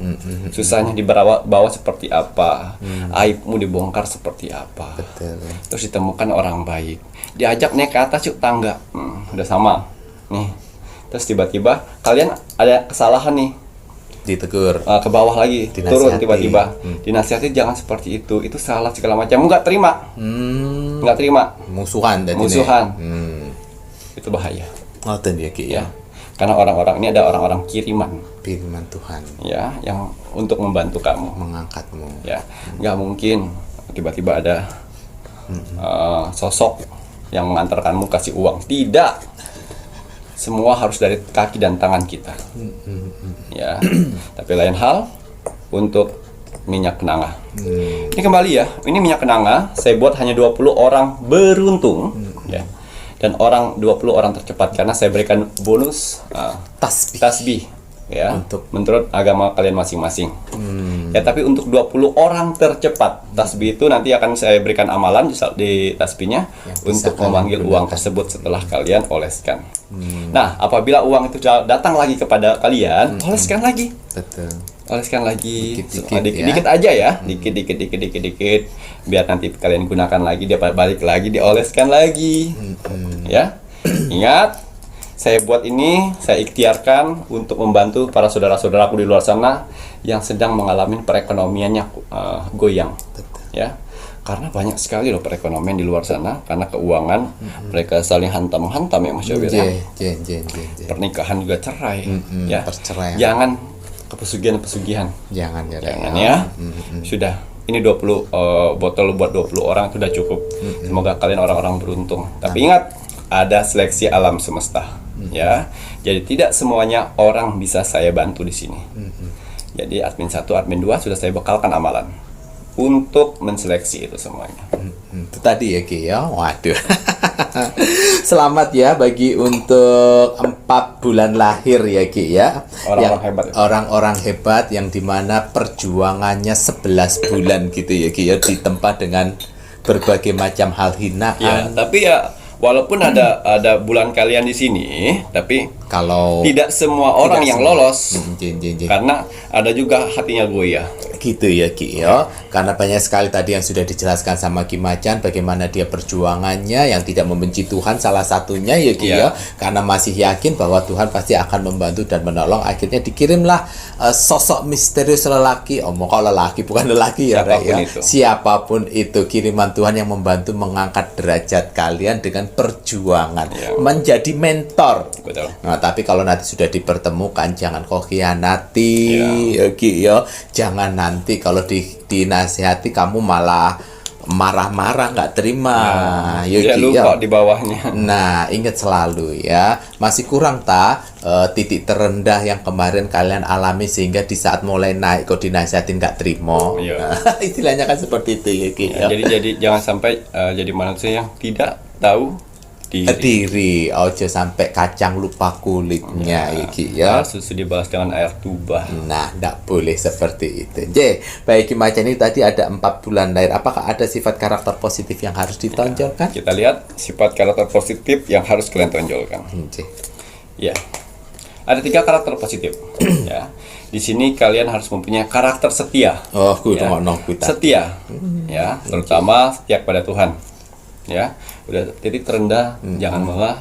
Susahnya di bawah seperti apa, aibmu dibongkar seperti apa. Betul. Terus ditemukan orang baik, diajak naik ke atas yuk tangga, udah sama nih. Terus tiba-tiba kalian ada kesalahan nih, Ditegur. ke bawah lagi, Dinasihati. turun tiba-tiba, dinasihati jangan seperti itu salah segala macam, nggak terima, nggak terima, Musuhan dan musuhan, itu bahaya. Ngoten ya, Ki, ya. Ya, karena orang-orang ini ada orang-orang kiriman, Firman Tuhan ya, yang untuk membantu kamu. mengangkatmu. Ya, nggak mungkin tiba-tiba ada sosok yang mengantarkanmu kasih uang. Tidak, semua harus dari kaki dan tangan kita. Ya, tapi lain hal untuk minyak kenanga. Ini kembali ya, ini minyak kenanga saya buat hanya 20 orang beruntung, ya. Dan 20 orang tercepat karena saya berikan bonus tasbih ya, menurut agama kalian masing-masing. Ya, tapi untuk 20 orang tercepat tasbih itu nanti akan saya berikan amalan di tasbihnya untuk memanggil uang tersebut setelah kalian oleskan. Nah, apabila uang itu datang lagi kepada kalian, oleskan lagi. Betul. Oleskan lagi Dikit-dikit aja ya, dikit biar nanti kalian gunakan lagi, dia balik lagi, dioleskan lagi. Ya, ingat, saya buat ini, saya ikhtiarkan untuk membantu para saudara-saudaraku di luar sana yang sedang mengalami perekonomiannya goyang. Ya, karena banyak sekali loh perekonomian di luar sana, karena keuangan mereka saling hantam-hantam ya Mas Yobir. Jen. Pernikahan juga cerai, ya. Perceraian. Jangan kepesugihan. Jangan ya, Rek, Jangan ya. Sudah. Ini 20 botol buat 20 orang itu sudah cukup. Semoga kalian orang-orang beruntung. Tapi ingat, ada seleksi alam semesta. Ya. Jadi tidak semuanya orang bisa saya bantu di sini. Jadi admin 1, admin 2 sudah saya bekalkan amalan untuk menseleksi itu semuanya. Itu tadi ya, Ki, ya. Waduh. Selamat ya bagi untuk 4 bulan lahir ya, Ki, ya. Orang-orang hebat ya. Orang-orang hebat yang dimana perjuangannya 11 bulan gitu ya, Ki, ya, ditempa dengan berbagai macam hal hinaan. Ya, tapi ya Walaupun ada bulan kalian di sini, tapi Kalau tidak semua orang yang semua. lolos. Jin. Karena ada juga hatinya goyah. Gitu ya Ki ya. Karena banyak sekali tadi yang sudah dijelaskan sama Ki Macan bagaimana dia perjuangannya yang tidak membenci Tuhan salah satunya ya Ki ya. Karena masih yakin bahwa Tuhan pasti akan membantu dan menolong. Akhirnya dikirimlah sosok misterius lelaki. Kok lelaki bukan lelaki ya Rek, ya. Siapapun itu kiriman Tuhan yang membantu mengangkat derajat kalian dengan perjuangan. Menjadi mentor. Betul. Nah, tapi kalau nanti sudah dipertemukan jangan kau khianati ya Ki ya. Jangan nanti kalau dinasihati kamu malah marah-marah nggak terima. Ya lupa di bawahnya. Nah, ingat selalu ya, masih kurang titik terendah yang kemarin kalian alami sehingga di saat mulai naik kok dinasihatin nggak terima. Nah, istilahnya kan seperti itu ya Ki. Jadi jangan sampai jadi manusia yang tidak tahu diri. Ojo sampai kacang lupa kulitnya ya Ki ya. Susu dibalas dengan air tuba. Nah, tidak boleh seperti itu. Baik Ki Macan ini tadi ada 4 bulan lahir. Apakah ada sifat karakter positif yang harus ditonjolkan? Kita lihat sifat karakter positif yang harus kalian tonjolkan. Ya, ada 3 karakter positif. Ya, di sini kalian harus mempunyai karakter setia. Setia, ya, terutama setia kepada Tuhan. Ya, udah titik terendah, jangan malah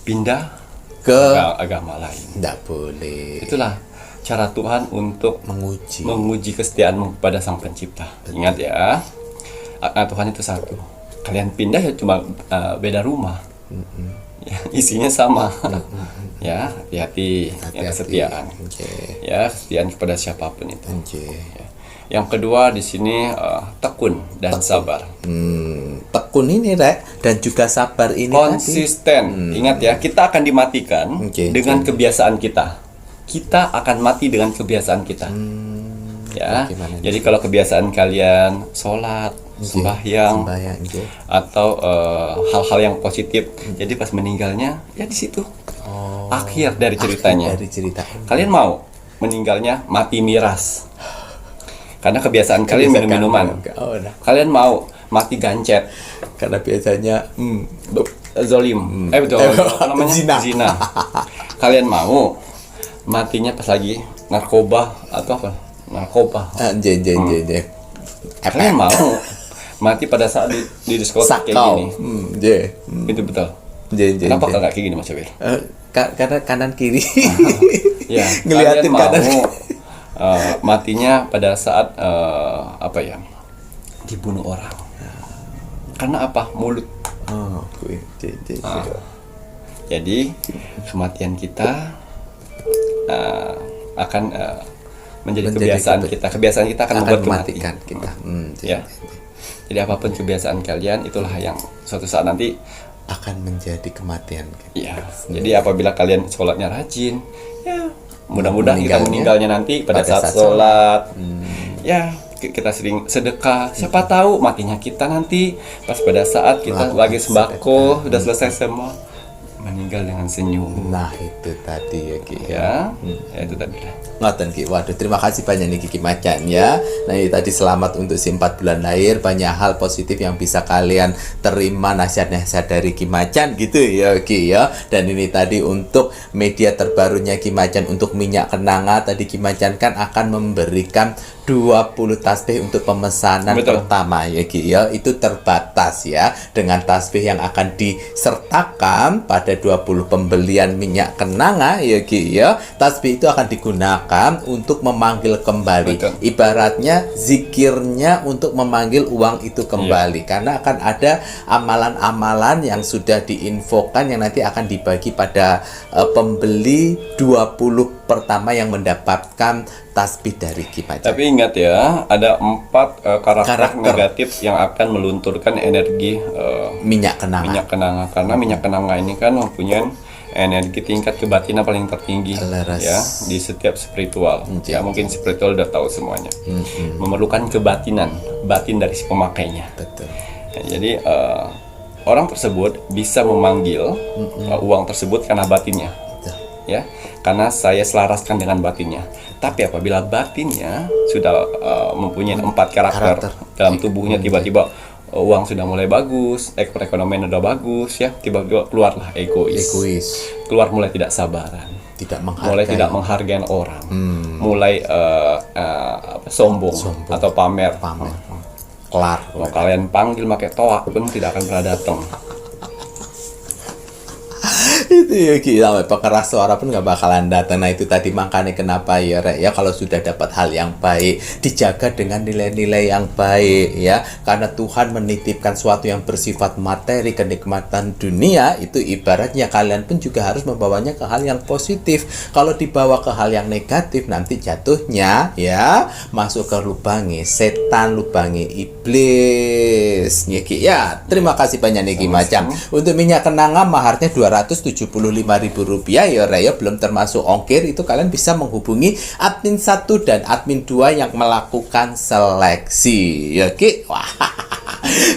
pindah ke agama lain. Tidak boleh. Itulah cara Tuhan untuk menguji kesetiaanmu kepada Sang Pencipta. Ingat ya, Tuhan itu satu. Kalian pindah ya cuma beda rumah. Ya, isinya sama. Ya, hati-hati. Ya, kesetiaan. Ya, kesetiaan kepada siapapun itu. Ya. Yang kedua di sini tekun dan sabar. Tekun ini Rek dan juga sabar ini konsisten. Ingat ya, kita akan dimatikan dengan kebiasaan kita. Kita akan mati dengan kebiasaan kita. Ya. Jadi kalau kebiasaan kalian sholat, sembahyang atau hal-hal yang positif, jadi pas meninggalnya ya di situ. Akhir dari ceritanya. Kalian mau meninggalnya mati miras. Karena kebiasaan kalian minum-minuman. Kalian mau mati gancet. Karena biasanya zolim. Zina. Kalian mau matinya pas lagi narkoba atau apa? Narkoba. Kalian mau mati pada saat di diskotik kayak gini. Itu betul. Kenapa nggak kayak gini Mas Syawir? Karena kanan kiri. Ya, ngeliatin kanan. Matinya pada saat dibunuh orang. Karena apa? Mulut. Jadi kematian kita akan menjadi kebiasaan kita. Kebiasaan kita akan membuat mematikan kita. Ya. Jadi apapun kebiasaan kalian, itulah yang suatu saat nanti akan menjadi kematian. Iya. Jadi apabila kalian sholatnya rajin, ya mudah-mudahan kita meninggalnya nanti pada saat sholat. Ya, kita sering sedekah. Siapa tahu matinya kita nanti pas pada saat kita lagi sembako, sudah selesai semua, meninggal dengan senyum. Nah, itu tadi ya Ki. Ya itu tadi. Ngoten Ki. Waduh, terima kasih banyak nih Ki Macan ya. Nah, ini tadi selamat untuk si 4 bulan lahir, banyak hal positif yang bisa kalian terima nasihat-nasihat dari Ki Macan gitu ya Ki ya. Dan ini tadi untuk media terbarunya Ki Macan untuk minyak kenanga, tadi Ki Macan kan akan memberikan 20 tasbih untuk pemesanan pertama ya Ki ya. Itu terbatas ya, dengan tasbih yang akan disertakan pada 20 pembelian minyak kenanga ya Ki ya. Tasbih itu akan digunakan untuk memanggil kembali. Ibaratnya zikirnya untuk memanggil uang itu kembali. Karena akan ada amalan-amalan yang sudah diinfokan yang nanti akan dibagi pada pembeli 20 pertama yang mendapatkan tasbih dari Ki Macan. Tapi ingat ya, ada 4 karakter negatif yang akan melunturkan energi minyak kenanga. Karena minyak kenanga ini kan mempunyai energi tingkat kebatinan paling tertinggi ya di setiap spiritual. Ya mungkin spiritual udah tahu semuanya. Memerlukan kebatinan, batin dari si pemakainya. Betul. Ya, jadi orang tersebut bisa memanggil uang tersebut karena batinnya. Ya, karena saya selaraskan dengan batinnya. Tapi apabila batinnya sudah mempunyai 4 karakter dalam tubuhnya, tiba-tiba uang sudah mulai bagus, perekonomian udah bagus ya, tiba-tiba keluarlah egois. Keluar mulai tidak sabaran, mulai tidak menghargai orang, mulai sombong atau pamer. Kelar. Kalau kalian panggil pakai toa pun tidak akan pernah datang. Itu ya Ki, sampai pengeras suara pun nggak bakalan datang. Nah itu tadi makanya kenapa ya Rek ya, kalau sudah dapat hal yang baik dijaga dengan nilai-nilai yang baik ya, karena Tuhan menitipkan sesuatu yang bersifat materi, kenikmatan dunia, itu ibaratnya kalian pun juga harus membawanya ke hal yang positif. Kalau dibawa ke hal yang negatif nanti jatuhnya ya masuk ke lubangi setan, lubangi iblis ya Ki ya. Terima kasih banyak nih Ki Macam. Untuk minyak kenanga maharnya Rp275.000 ya Raya, belum termasuk ongkir. Itu kalian bisa menghubungi admin 1 dan admin 2 yang melakukan seleksi ya Ki. Wah.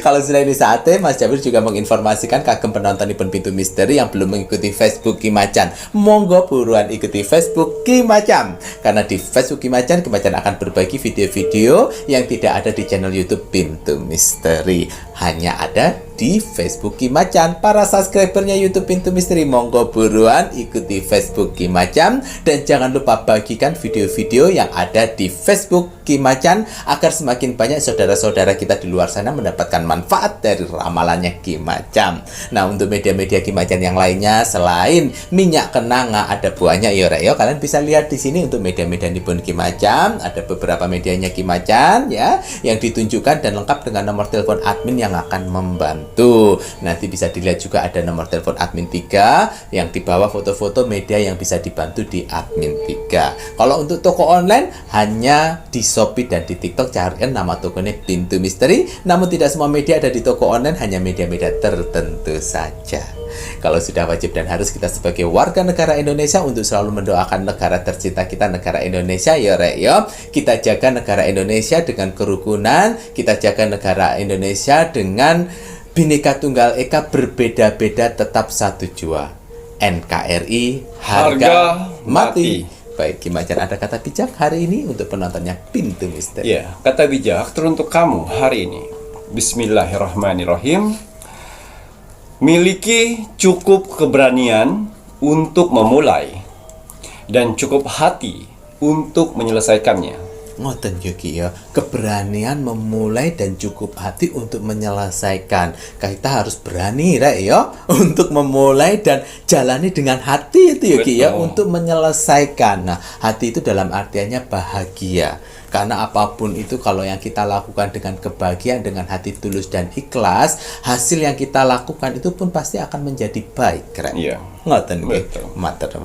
Kalau sudah ini saatnya, Mas Jabir juga menginformasikan kagem penonton Ipun Pintu Misteri yang belum mengikuti Facebook Ki Macan. Monggo buruan ikuti Facebook Ki Macan. Karena di Facebook Ki Macan akan berbagi video-video yang tidak ada di channel YouTube Pintu Misteri. Hanya ada di Facebook Ki Macan. Para subscribernya YouTube Pintu Misteri, monggo buruan ikuti Facebook Ki Macan. Dan jangan lupa bagikan video-video yang ada di Facebook Ki Macan agar semakin banyak saudara-saudara kita di luar sana mendapatkan manfaat dari ramalannya Ki Macan. Nah, untuk media-media Ki Macan yang lainnya selain minyak kenanga ada buahnya ya Rek ya. Kalian bisa lihat di sini untuk media-media Nipun Ki Macan, ada beberapa medianya Ki Macan ya yang ditunjukkan dan lengkap dengan nomor telepon admin yang akan membantu. Nanti bisa dilihat juga ada nomor telepon admin 3 yang di bawah foto-foto media yang bisa dibantu di admin 3. Kalau untuk toko online hanya di Shopee dan di TikTok carikan nama tokonya Pintu Misteri. Namun tidak semua media ada di toko online, hanya media-media tertentu saja. Kalau sudah wajib dan harus kita sebagai warga negara Indonesia untuk selalu mendoakan negara tercinta kita, negara Indonesia ya Rek ya. Kita jaga negara Indonesia dengan kerukunan, kita jaga negara Indonesia dengan Bhinneka Tunggal Ika, berbeda-beda tetap satu jua. NKRI harga mati. Baik, Ki Macan, ada kata bijak hari ini untuk penontonnya Pintu Misteri. Ya, kata bijak teruntuk kamu hari ini. Bismillahirrahmanirrahim. Miliki cukup keberanian untuk memulai dan cukup hati untuk menyelesaikannya. Ngoten Yogi ya, keberanian memulai dan cukup hati untuk menyelesaikan. Kita harus berani Rek ya untuk memulai dan jalani dengan hati itu Yogi ya untuk menyelesaikan. Nah, hati itu dalam artiannya bahagia. Karena apapun itu kalau yang kita lakukan dengan kebahagiaan, dengan hati tulus dan ikhlas, hasil yang kita lakukan itu pun pasti akan menjadi baik, keren. Iya. Ngoten nggih. Matur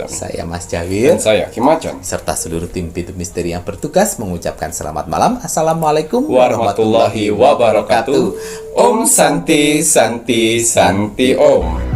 saya Mas Jawir dan saya Ki Macan serta seluruh tim Pintu Misteri yang bertugas mengucapkan selamat malam. Assalamualaikum warahmatullahi wabarakatuh. Om Santi Santi Santi Om.